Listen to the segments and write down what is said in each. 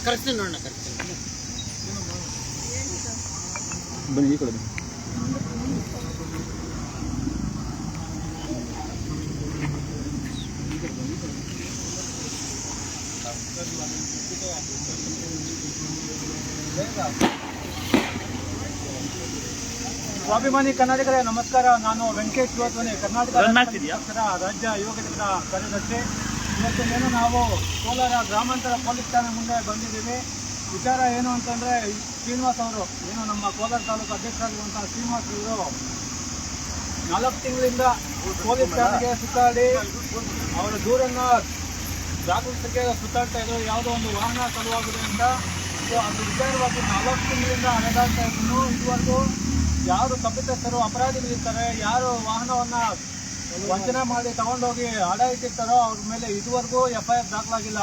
ಕರೆಸ್ತೀನಿ ನೋಡೋಣ, ಕರೆಸ್ತೀನಿ ಬನ್ನಿ ಈ ಕಡೆ. ಸ್ವಾಭಿಮಾನಿ ಕನ್ನಡಿಗರೇ ನಮಸ್ಕಾರ. ನಾನು ವೆಂಕಟೇಶ್ ಇವತ್ತು ಕರ್ನಾಟಕ ರಾಜ್ಯ ಯುವ ಘಟಕದ ಕಾರ್ಯದರ್ಶಿ. ಇವತ್ತು ಏನು ನಾವು ಕೋಲಾರ ಗ್ರಾಮಾಂತರ ಪೊಲೀಸ್ ಠಾಣೆ ಮುಂದೆ ಬಂದಿದ್ದೀವಿ. ವಿಚಾರ ಏನು ಅಂತಂದರೆ, ಶ್ರೀನಿವಾಸ್ ಅವರು ಏನು ನಮ್ಮ ಕೋಲಾರ ತಾಲೂಕು ಅಧ್ಯಕ್ಷರಾಗಿರುವಂಥ ಶ್ರೀನಿವಾಸ್ ಅವರು 4 ತಿಂಗಳಿಂದ ಪೊಲೀಸ್ ಠಾಣೆಗೆ ಸುತ್ತಾಡಿ ಅವರ ದೂರನ್ನು ದಾಖಲಿಸಕ್ಕೆ ಸುತ್ತಾಡ್ತಾ ಇದ್ರು. ಯಾವುದೋ ಒಂದು ವಾಹನ ಸಲುವಾಗಿದೆ ಅಂತ. ಸೊ ಅದು ವಿಚಾರವಾಗಿ 4 ತಿಂಗಳಿಂದ ಅಲೆದಾಡ್ತಾ ಇದ್ರು. ಇದುವರೆಗೂ ಯಾರು ತಪ್ಪಿತಸ್ಥರು ಅಪರಾಧಿಗಳಿರ್ತಾರೆ, ಯಾರು ವಾಹನವನ್ನು ವಂಚನೆ ಮಾಡಿ ತಗೊಂಡೋಗಿ ಅಡ ಇಟ್ಟಿರ್ತಾರೋ ಅವ್ರ ಮೇಲೆ ಇದುವರೆಗೂ FIR ದಾಖಲಾಗಿಲ್ಲ.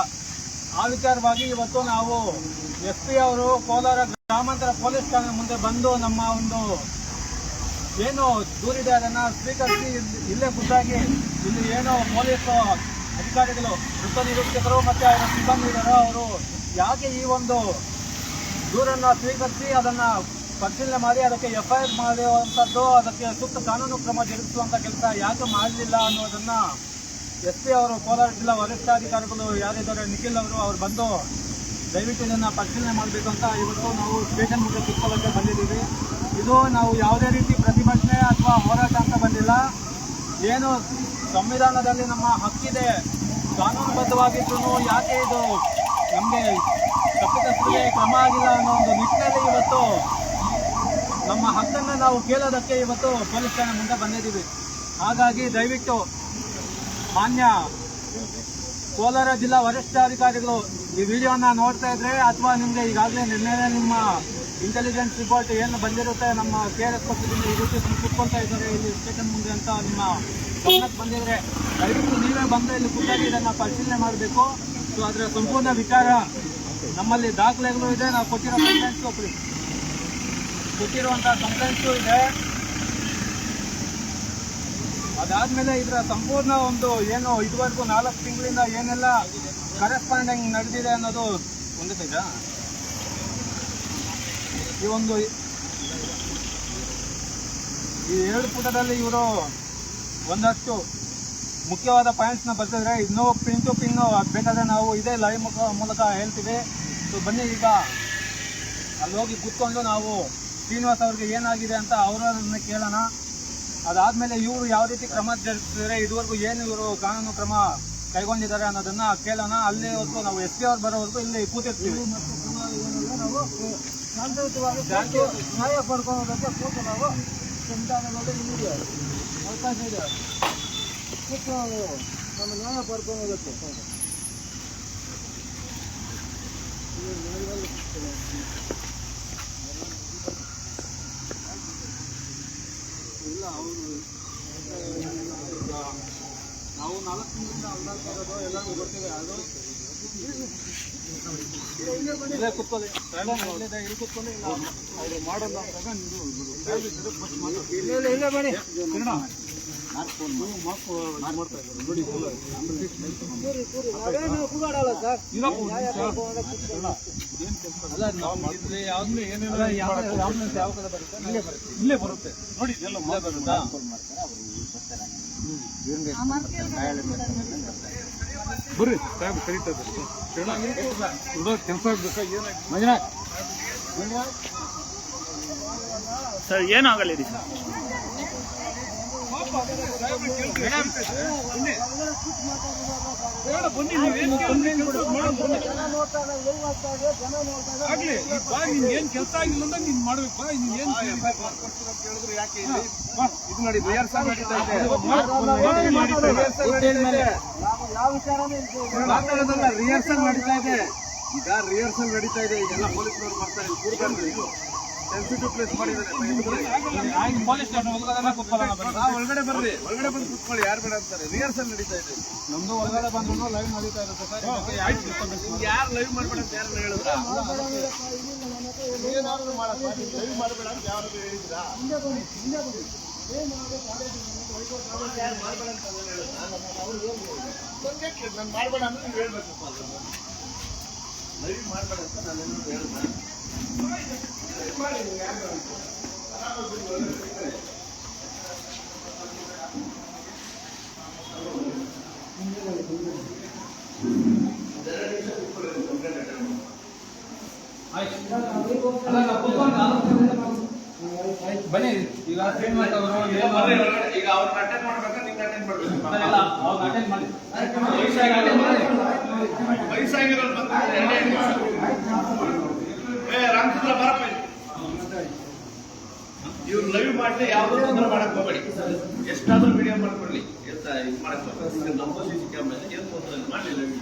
ಆ ವಿಚಾರವಾಗಿ ಇವತ್ತು ನಾವು SP ಅವರು ಕೋಲಾರ ಗ್ರಾಮಾಂತರ ಪೊಲೀಸ್ ಠಾಣೆ ಮುಂದೆ ಬಂದು ನಮ್ಮ ಒಂದು ಏನು ದೂರಿದೆ ಅದನ್ನು ಸ್ವೀಕರಿಸಿ ಇಲ್ಲೇ ಖುದ್ದಾಗಿ ಇಲ್ಲಿ ಏನು ಪೊಲೀಸ್ ಅಧಿಕಾರಿಗಳು, ವೃತ್ತ ನಿರೀಕ್ಷಕರು ಮತ್ತು ಅವರ ಸಿಬ್ಬಂದಿ ಇದ್ದಾರೋ ಅವರು ಯಾಕೆ ಈ ಒಂದು ದೂರನ್ನು ಸ್ವೀಕರಿಸಿ ಅದನ್ನು ಪರಿಶೀಲನೆ ಮಾಡಿ ಅದಕ್ಕೆ FIR ಮಾಡುವಂಥದ್ದು, ಅದಕ್ಕೆ ಸೂಕ್ತ ಕಾನೂನು ಕ್ರಮ ಜರುಗಿಸುವಂಥ ಕೆಲಸ ಯಾಕೆ ಮಾಡಲಿಲ್ಲ ಅನ್ನೋದನ್ನು SP ಅವರು, ಕೋಲಾರ ಜಿಲ್ಲಾ ವರಿಷ್ಠಾಧಿಕಾರಿಗಳು ಯಾರಿದ್ದಾರೆ ನಿಖಿಲ್ ಅವರು ಬಂದು ದಯವಿಟ್ಟು ಇದನ್ನು ಪರಿಶೀಲನೆ ಮಾಡಬೇಕು ಅಂತ ಇವತ್ತು ನಾವು ಸ್ಟೇಷನ್ ಮುಂದೆ ಕೂತ್ಕೊಳ್ಳೋಕ್ಕೆ ಬಂದಿದ್ದೀವಿ. ಇದು ನಾವು ಯಾವುದೇ ರೀತಿ ಪ್ರತಿಭಟನೆ ಅಥವಾ ಹೋರಾಟ ಅಂತ ಬಂದಿಲ್ಲ. ಏನು ಸಂವಿಧಾನದಲ್ಲಿ ನಮ್ಮ ಹಕ್ಕಿದೆ, ಕಾನೂನುಬದ್ಧವಾಗಿದ್ರೂ ಯಾಕೆ ಇದು ನಮಗೆ ತಪ್ಪಿತಸ್ಥರಿಗೆ ಕ್ರಮ ಆಗಿಲ್ಲ ಅನ್ನೋ ಒಂದು ನಿಟ್ಟಿನಲ್ಲಿ ಇವತ್ತು ನಮ್ಮ ಹಕ್ಕನ್ನು ನಾವು ಕೇಳೋದಕ್ಕೆ ಇವತ್ತು ಪೊಲೀಸ್ ಠಾಣೆ ಮುಂದೆ ಬಂದಿದ್ದೀವಿ. ಹಾಗಾಗಿ ದಯವಿಟ್ಟು ಮಾನ್ಯ ಕೋಲಾರ ಜಿಲ್ಲಾ ವರಿಷ್ಠಾಧಿಕಾರಿಗಳು ಈ ವಿಡಿಯೋನ ನೋಡ್ತಾ ಇದ್ರೆ, ಅಥವಾ ನಿಮಗೆ ಈಗಾಗಲೇ ನಿನ್ನೆ ನಿಮ್ಮ ಇಂಟೆಲಿಜೆನ್ಸ್ ರಿಪೋರ್ಟ್ ಏನು ಬಂದಿರುತ್ತೆ, ನಮ್ಮ KRS ಪಕ್ಷದಿಂದ ಈ ರೀತಿ ಕೂತ್ಕೊಳ್ತಾ ಇದ್ದಾರೆ ಇಲ್ಲಿ ಸ್ಟೇಷನ್ ಮುಂದೆ ಅಂತ ನಿಮ್ಮ ಗಮನಕ್ಕೆ ಬಂದಿದ್ರೆ ದಯವಿಟ್ಟು ನೀವೇ ಬಂದು ಇಲ್ಲಿ ಖುದ್ದಾಗಿ ಇದನ್ನು ಪರಿಶೀಲನೆ ಮಾಡಬೇಕು. ಸೊ ಅದರ ಸಂಪೂರ್ಣ ವಿಚಾರ ನಮ್ಮಲ್ಲಿ ದಾಖಲೆಗಳು ಇದೆ, ನಾವು ಕೊಟ್ಟಿರುವಂಥ ಕಂಪ್ಲೇಂಟ್ಸು ಇದೆ. ಅದಾದಮೇಲೆ ಇದರ ಸಂಪೂರ್ಣ ಒಂದು ಏನು ಇದುವರೆಗೂ 4 ತಿಂಗಳಿಂದ ಏನೆಲ್ಲ ಕರೆಸ್ಪಾಂಡಿಂಗ್ ನಡೆದಿದೆ ಅನ್ನೋದು ಒಂದು ನಿಜ. ಈ 2 ಪುಟದಲ್ಲಿ ಇವರು ಒಂದಷ್ಟು ಮುಖ್ಯವಾದ ಪಾಯಿಂಟ್ಸ್ನ ಬರ್ತಿದ್ರೆ, ಇನ್ನೂ ಪಿನ್ ಟು ಪಿನ್ನು ಬೇಕಾದರೆ ನಾವು ಇದೇ ಲೈವ್ ಮೂಲಕ ಹೇಳ್ತೀವಿ. ಸೊ ಬನ್ನಿ ಈಗ ಅಲ್ಲಿ ಹೋಗಿ ಕೂತ್ಕೊಂಡು ನಾವು ಶ್ರೀನಿವಾಸ್ ಅವ್ರಿಗೆ ಏನಾಗಿದೆ ಅಂತ ಅವರನ್ನ ಕೇಳೋಣ. ಅದಾದಮೇಲೆ ಇವರು ಯಾವ ರೀತಿ ಕ್ರಮ ಜರುಗಿಸಿದರೆ, ಇದುವರೆಗೂ ಏನು ಇವರು ಕಾನೂನು ಕ್ರಮ ಕೈಗೊಂಡಿದ್ದಾರೆ ಅನ್ನೋದನ್ನು ಕೇಳೋಣ. ಅಲ್ಲಿವರೆಗೂ ನಾವು SP ಅವ್ರು ಬರೋವರೆಗೂ ಇಲ್ಲಿ ಕೂತಿರ್ತೀವಿ. ನಾವು ಶಾಂತಿಯುತವಾಗಿ ನ್ಯಾಯ ಪಡ್ಕೊಳ್ಳೋದಕ್ಕೆ ಕೂತು ನಾವು ಸಂವಿಧಾನದಲ್ಲಿ ನಿಮಗೆ ಅವಕಾಶ ಇದೆ. ಕೂತು ನಮ್ಮ ನ್ಯಾಯ ಪಡ್ಕೊಳ್ಳೋದಕ್ಕೆ ಇಲ್ಲ. ಅವರು ನಾವು 4 ತಿಂಗಳಿಂದ ಅಲ್ದಾಡ್ತಾ ಇರೋದು ಎಲ್ಲರಿಗೂ ಗೊತ್ತಿದೆ. ಅದು ಇಲ್ಲೇ ಕೂತ್ಕೊಳ್ಳಿ, ಇಲ್ಲಿ ಕೂತ್ಕೊಳ್ಳಿ. ಅವರು ಮಾಡೋಲ್ಲ ಅಂದಾಗ ಇಲ್ಲೇ ಬನ್ನಿ. ಮಾಡ್ತಾ ಇದ್ದಾರೆ ನೋಡಿ. ಕೂಗಾಡಲ್ಲ ಸರ್. ಆಂಬುಲೆನ್ಸ್ ಯಾವ ಕಡೆ ಬರುತ್ತೆ? ಇಲ್ಲೇ ಬರುತ್ತೆ ನೋಡಿ. ಎಲ್ಲ ಬರುತ್ತಾ? ಬರ್ರಿ ಸಾಹೇಬ್ ಕರೀತದೆ. ಕೆಲಸ ಆಗ್ಬೇಕಾ? ಏನಾಗಿ ಸರ್ ಏನಾಗಲ್ಲ ರೀ ಸರ್. ಬನ್ನಿ, ನೀವೇನು ಕೆಲಸ ಆಗಿಲ್ಲ ಅಂದ್ರೆ ನೀನ್ ಮಾಡ್ಬೇಕು. ನೀನ್ ಕೇಳಿದ್ರು ಯಾಕೆ ಇದು ನೋಡಿ ರಿಹರ್ಸಲ್ ನಡೀತಾ ಇದೆ. ರಿಹರ್ಸಲ್ ನಡೀತಾ ಇದೆ. ಈಗ ರಿಹರ್ಸಲ್ ನಡೀತಾ ಇದೆ. ಈಗೆಲ್ಲ ಪೊಲೀಸ್ನವ್ರು ಬರ್ತಾರೆ. ಕೂರ್ಬಂದ್ರಿ ಸೆನ್ಸಿಟಿವ್ ಪ್ಲೇಸ್ ಮಾಡಿದ್ದಾರೆ. ಒಳಗಡೆ ಬರ್ರಿ, ಒಳಗಡೆ ಬಂದು ಕೂತ್ಕೊಳ್ಳಿ. ಯಾರು ಬೇಡ ಅಂತಾರೆ? ರಿಹರ್ಸಲ್ ನಡೀತಾ ಇದೆ. ನಮ್ದು ಒಳಗಡೆ ಬಂದ್ರು ಲೈವ್ ನಡೀತಾ ಇರುತ್ತೆ ಸರ್. ಯಾರು ಲೈವ್ ಮಾಡ್ಬೇಡ ಅಂತ ಯಾರು ಹೇಳಿದ್ರ? ಲೈವ್ ಮಾಡಬೇಡ ಅಂತ ಯಾರು ಹೇಳಿದ್ರಾ? ನಾನು ಮಾಡಬೇಡ ಅಂತ ನೀವು ಹೇಳ್ಬೇಕು. ಬನ್ನಿ ಈಗ ಶ್ರೀನಿವಾಸ್ ಅವರು ಈಗ ಅವ್ರನ್ನ ಅಟೆಂಡ್ ಮಾಡ್ಬೇಕಾ ನಿಮ್ಗೆ ಅಟೆಂಡ್ ಮಾಡ್ಬೇಕು ಅವ್ರನ್ನ ಅಟೆಂಡ್ ಮಾಡಿ ವಯಸ್ಸಾಗಿರೋರು ರಾಮಚಂದ್ರ ಬರಪ್ಪ ಇವ್ರು ಲೈವ್ ಮಾಡಲಿ ಯಾವ್ದು ತೊಂದರೆ ಮಾಡಕ್ ಹೋಗ್ಬೇಡಿ ಎಷ್ಟಾದ್ರೂ ವಿಡಿಯೋ ಮಾಡ್ಕೊಳ್ಳಿ ಇದು ಮಾಡಕ್ ಹೋಗ್ಬೇಡಿ ನಮ್ಮ ಸಿಸಿ ಕ್ಯಾಮ್ರಾ ಏನು ತೊಂದರೆ ಮಾಡಲಿ ಲೈವ್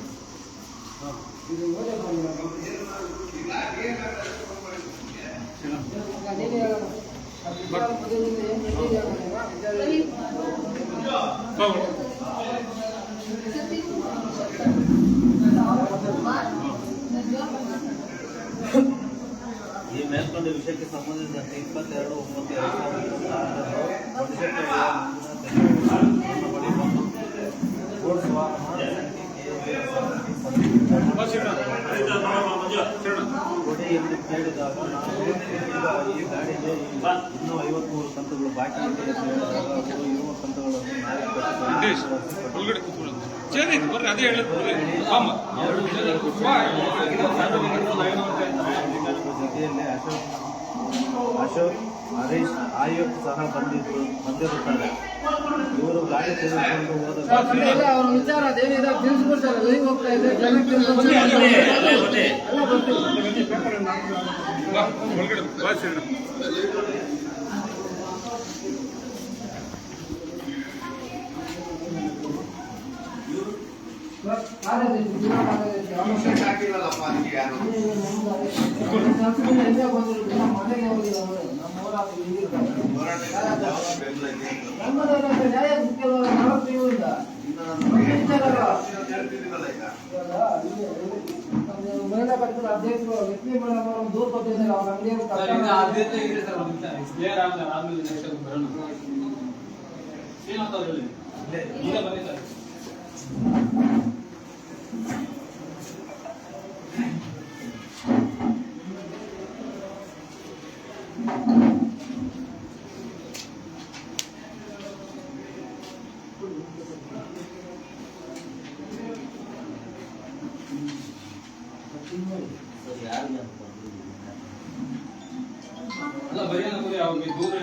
ಈ ಮೇಲ್ಕೊಂಡ ವಿಷಯಕ್ಕೆ ಸಂಬಂಧಿಸಿದಂತೆ 22/11/2023 ಕೊಡಿ ಎಂದು ಕೇಳಿದಾಗ ನಾವು ಈ ಗಾಡಿಗೆ ಇನ್ನೂ 53 ಕಂತುಗಳು ಬಾಕಿ ಇದೆ ಎಂದು ಹೇಳಿದಾಗ ಅವರು ಇರುವ ಕಂತುಗಳನ್ನು ಜೊತೆಯಲ್ಲಿ ಅಶೋಕ್ ಹರೀಶ್ ಆಯುಕ್ತ ಸಹ ಬಂದಿರುತ್ತಾರೆ. ಇವರು ಗಾಡಿ ತೆಗೆದುಕೊಂಡು ಹೋದ ವಿಚಾರ ತಿಳಿಸ್ಕೊಡ್ತಾರೆ ಲೈವ್ ಹೋಗ್ತಾ ಇದೆ ಜನಕ್ಕೆ ಮಹಿಳಾ ಪಕ್ಷದ ಅಧ್ಯಕ್ಷರು ಲಕ್ಷ್ಮೀ ಮೇಡಮ್ ಅವರು ದೂರು ಕೊಟ್ಟಿದ್ದಾರೆ ಅವ್ರ ಅಂಗಡಿಯಲ್ಲಿ ಅಲ್ಲ ಬರೀ ಅವ್ರಿಗೆ ದೂರ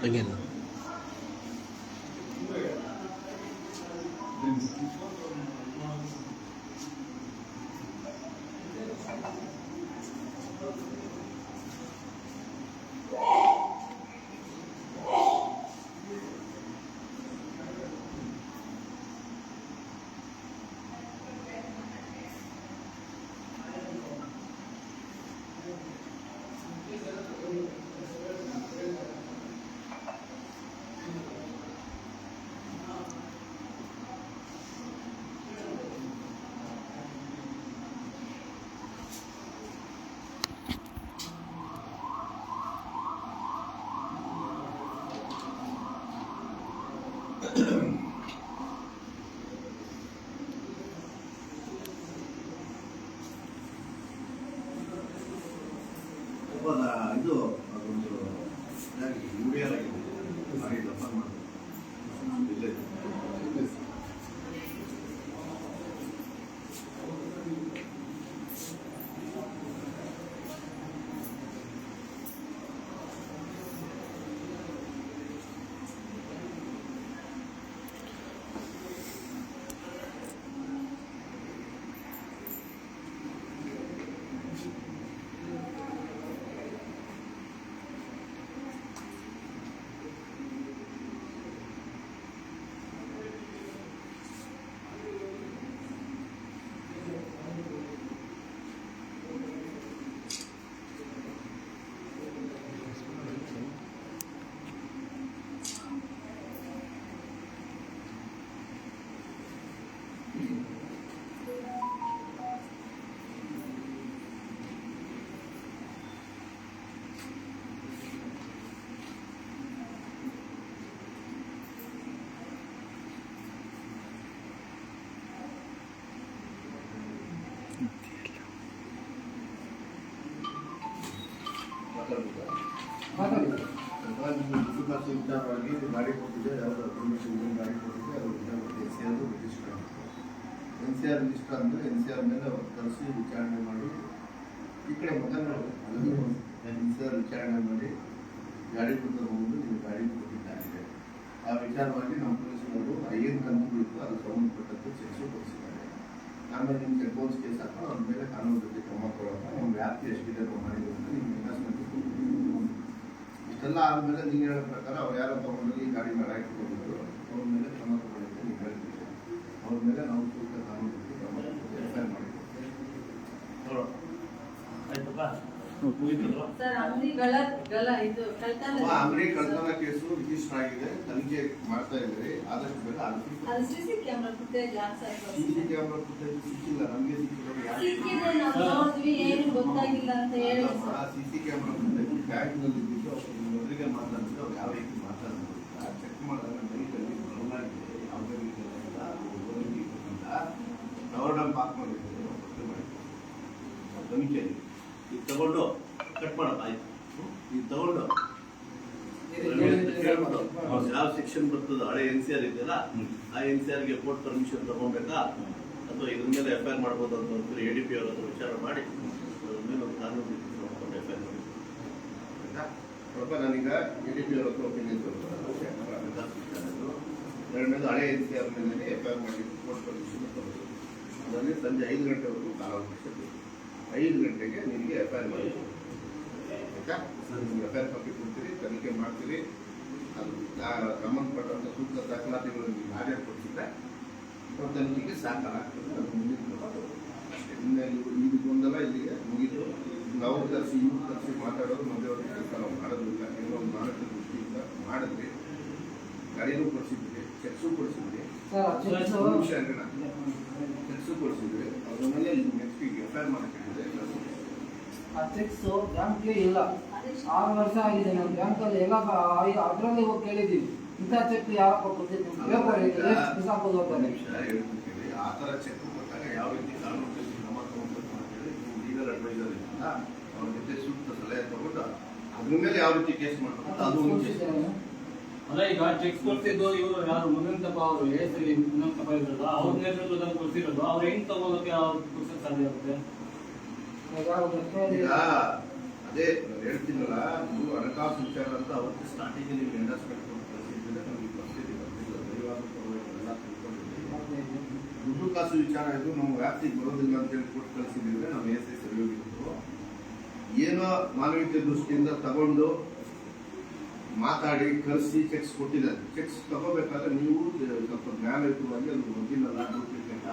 again. ಇದು ಅದೊಂದು ಯೂರಿಯಲ್ ಆಗಿದೆ ಹಾಗೆ ದಫನ್ ಮಾಡೋದು ಮಾತಾಡಿ. ವಿಚಾರವಾಗಿ ಗಾಡಿ ಕೊಟ್ಟಿದ್ದೆ, ಯಾವುದೋ ಗಾಡಿ ಕೊಟ್ಟಿದ್ದೆ, ಅದು NCR ರಿಜಿಸ್ಟರ್ NCR ರಿಜಿಸ್ಟರ್ ಅಂದರೆ NCR ಮೇಲೆ ಕಳಿಸಿ ವಿಚಾರಣೆ ಮಾಡಿ ಈ ಕಡೆ ಮೊದಲು NCR ವಿಚಾರಣೆ ಮಾಡಿ ಗಾಡಿ ಕೊಟ್ಟಬಹುದು, ನೀವು ಗಾಡಿ ಕೊಟ್ಟಿದ್ದಾರೆ. ಆ ವಿಚಾರವಾಗಿ ನಮ್ಮ ಪೊಲೀಸರು 5 ಕಂತು ಇತ್ತು, ಅದು ಸಂಬಂಧಪಟ್ಟಂತೆ ಚೆಕ್ಸು ಕೊಡಿಸಿದ್ದಾರೆ. ಆಮೇಲೆ ನಿಮ್ಮ ಚೆಕ್ ಬೌನ್ಸ್ ಕೇಸ್ ಹಾಕೊಂಡು ಅವ್ರ ಮೇಲೆ ಕಾನೂನು ರೀತಿ ಕ್ರಮ ಕೊಡೋಣ, ನಿಮ್ಮ ವ್ಯಾಪ್ತಿ ಎಷ್ಟಿದೆ ಮಾಡಿದ್ರು ಅಂತ ನಿಮ್ಗೆ ಇನ್ವೆಸ್ಟ್ಮೆಂಟ್ ಇಷ್ಟೆಲ್ಲ ಆದಮೇಲೆ ನೀವು ಹೇಳೋ ಪ್ರಕಾರ ಅವ್ರು ಯಾರೋ ತಗೊಂಡು ಈ ಗಾಡಿ ಮೇಲೆ ಇಟ್ಕೊಂಡಿದ್ರು, ಅವ್ರ ಮೇಲೆ ಕ್ರಮ ತಗೊಳ್ಳಿಕ್ಕೆ ನೀವು ಹೇಳ್ತೀವಿ. ಅವ್ರ ಮೇಲೆ ನಾವು ಸೂಕ್ತ ಕಾನೂನು ರೀತಿ ಕ್ರಮ ಎಫ್ಐಆರ್ ಮಾಡಿಕೊಡ್ತೀವಿ. ನೋಡೋಣ ಸರ್, ಅಂಗಡಿ ಕಳ್ತನ ಕೇಸು ರಿಜಿಸ್ಟರ್ ಆಗಿದೆ, ತನಿಖೆ ಮಾಡ್ತಾ ಇದ್ರಿ. ಆದಷ್ಟು ಬೇಗ ಅದು CC camera footage CC camera footage ಸಿಕ್ಕಿಲ್ಲ, ನಮಗೆ ಸಿಕ್ಕಿದೆ, ನಾವು ನೋಡಿದ್ವಿ, ಏನು ಗೊತ್ತಾಗಿಲ್ಲ ಅಂತ ಹೇಳಿ ಸಿಸಿ ಕ್ಯಾಮೆರಾ ಫುಟೇಜ್ ಬ್ಯಾಂಕ್ನಲ್ಲಿ ಇದ್ದಿದ್ದು ಅವ್ರು ಮೊದಲಿಗೆ ಮಾತಾಡಿದ್ರು, ಅವ್ರು ಯಾವ ರೀತಿ ಮಾತಾಡಿದ್ರು ಚೆಕ್ ಮಾಡಿದಾಗ ಬೈಕಲ್ಲಿ ಬರಲಾಗಿದೆ, ಯಾವುದೇ ರೀತಿಯಾದಂಥ ಪವರ್ ಡಂಪ್ ಹಾಕೊಂಡಿದ್ದೀವಿ ತನಿಖೆಯಲ್ಲಿ. ಇದು ತಗೊಂಡು ಕಟ್ ಮಾಡೋದು ಆಯ್ತು, ಇದು ತಗೊಂಡು ಯಾವ ಸೆಕ್ಷನ್ ಬರ್ತದೆ, ಹಳೆ NCR ಇದೆಯಲ್ಲ, ಆ NCRಗೆ ಕೋರ್ಟ್ ಪರ್ಮಿಷನ್ ತಗೊಬೇಕಾ ಅಥವಾ ಇದ್ರ ಮೇಲೆ ಎಫ್ಐಆರ್ ಮಾಡ್ಬೋದು ಅಂತ ಅಂತಾರೆ. ADP ಅವ್ರ ಹತ್ರ ವಿಚಾರ ಮಾಡಿ ಅದ್ರ ಮೇಲೆ ಒಂದು ಕಾನೂನು ರೀತಿ ನೋಡ್ಕೊಂಡು ಎಫ್ಐಆರ್ ಮಾಡಿ. ಸ್ವಲ್ಪ ನಾನೀಗ ADP ಅವ್ರ ಹತ್ರ ಒಪಿನಿಯನ್ ತಗೊಳ್ತಾರೆ. ಎರಡನೇದು ಹಳೆ NCR ಮೇಲೆ ಎಫ್ಐಆರ್ ಮಾಡಿ ಕೋರ್ಟ್ ಪರ್ಮಿಷನ್ ತಗೊಳ್ಬೋದು. ಅದರಲ್ಲಿ ಸಂಜೆ 5 ಗಂಟೆವರೆಗೂ ಕಾಲಾವಕಾಶ ಬೇಕು. 5 ಗಂಟೆಗೆ ನಿಮಗೆ ಎಫ್ಐಆರ್ ಮಾಡಿ ಆಯ್ತಾ? ನಿಮ್ಗೆ ಎಫ್ಐಆರ್ ಕಾಪಿ ಕೊಡ್ತೀರಿ, ತನಿಖೆ ಮಾಡ್ತೀರಿ. ಅದು ಸಂಬಂಧಪಟ್ಟಂಥ ಸೂಕ್ತ ದಾಖಲಾತಿಗಳು ನಿಮಗೆ ಹಾಜರುಪಡಿಸಿದ್ರೆ ತನಿಖೆಗೆ ಸಾಕಾಗ್ತದೆ. ಅದು ಮುಂದಿನ ಅಷ್ಟೇ. ಇನ್ನೆಲ್ಲಿ ಇದಕ್ಕೊಂದಲ್ಲ, ಇಲ್ಲಿಗೆ ಮುಗಿದು ನಾವು ತರಿಸಿ ಇವ್ರು ತರಿಸಿ ಮಾತಾಡೋದು ಮಧ್ಯवर्ती ಕೆಲಸ ನಾವು ಮಾಡೋದಿಲ್ಲ. ಏನೋ ಒಂದು ಮಾನಸಿಕ ದೃಷ್ಟಿಯಿಂದ ಮಾಡಿದ್ರಿ, ಗಾಡಿನೂ ಕೊಡಿಸಿದ್ರಿ, ಚೆಕ್ಸು ಕೊಡಿಸಿದ್ರಿ, ಚೆಕ್ಸು ಕೊಡಿಸಿದ್ರಿ. ಅದ್ರ ಮೇಲೆ ನೆಕ್ಸ್ಟ್ ಈಗ ಎಫ್ಐಆರ್ ಮಾಡಕ್ಕೆ ಆ ಚೆಕ್ಸ್ ಬ್ಯಾಂಕ್ಗೆ ಇಲ್ಲ, 6 ವರ್ಷ ಆಗಿದೆ. ನಾವು ಬ್ಯಾಂಕಲ್ಲಿ ಎಲ್ಲ ಅದರಲ್ಲಿ ಹೋಗಿ ಕೇಳಿದ್ದೀವಿ, ಇಂಥ ಚೆಕ್ ಯಾರೋ ಕೊಟ್ಟಿದ್ದು ಪೇಪರ್ ಬಿಸಾಕೋದು ಹೋಗ್ತಾರೆ. ಆ ಥರ ಚೆಕ್ ಕೊಟ್ಟಾಗ ಯಾವ ರೀತಿ ಕಾನೂನು ಕ್ರಮ ತಗೊಳ್ಬೇಕು ಅಂತೇಳಿ ನೀವು ಲೀಗಲ್ ಅಡ್ವೈಸರ್ ಇದ್ದ ಅವ್ರ ಜೊತೆ ಸೂಕ್ತ ಸಲಹೆ ತಗೊಂಡು ಅದ್ರ ಮೇಲೆ ಯಾವ ರೀತಿ ಕೇಸ್ ಮಾಡಬೇಕು ಅದು ಒಂದು ಅಲ್ಲ. ಈಗ ಚೆಕ್ಸ್ ಕೊಡ್ತಿದ್ದು ಇವರು ಯಾರು ಮುನಂತಪ್ಪ ಅವರು ಹೆಸರು ಮುನಂತಪ್ಪ ಇದ್ರಲ್ಲ, ಅವ್ರ ನೇತೃತ್ವದಲ್ಲಿ ಕೊಡ್ತಿರೋದು, ಅವ್ರು ಹೆಂಗ್ ತಗೊಳಕ್ಕೆ ಅವ್ರು ಕೊಡ್ಸಕ್ ಸಾಧ್ಯ ಆಗುತ್ತೆ? ಈಗ ಅದೇ ಹೇಳ್ತೀನಲ್ಲ, ನೀವು ಹಣಕಾಸು ವಿಚಾರ ಅಂತ ಅವತ್ತು ಸ್ಟಾರ್ಟಿಂಗ್ ನೀವು ಎಂಡರ್ಸ್ಮೆಂಟ್ ಕೊಟ್ಟು ಕಳಿಸಿದ್ರೆ ನಮಗೆ ಪರಿಸ್ಥಿತಿ ಬರ್ತಿಲ್ಲ. ದೈವಾದ ಎಲ್ಲ ತಿಳ್ಕೊಂಡಿದ್ದೀವಿ. ದುಡ್ಡು ಕಾಸು ವಿಚಾರ ಇದು ನಮ್ಮ ವ್ಯಾಪ್ತಿಗೆ ಬರೋದಿಲ್ಲ ಅಂತ ಹೇಳಿ ಕೊಟ್ಟು ಕಳಿಸಿದ್ರೆ ನಾವು ಸರಿ ಹೋಗಿದ್ದು. ಏನೋ ಮಾನವೀಯತೆ ದೃಷ್ಟಿಯಿಂದ ತಗೊಂಡು ಮಾತಾಡಿ ಕಳಿಸಿ ಚೆಕ್ಸ್ ಕೊಟ್ಟಿದ್ದಾರೆ. ಚೆಕ್ಸ್ ತಗೋಬೇಕಾದ್ರೆ ನೀವು ಸ್ವಲ್ಪ ಜ್ಞಾನಯುತವಾಗಿ ಅದು ಗೊತ್ತಿಲ್ಲ ಗೊತ್ತಿರ್ಬೇಕ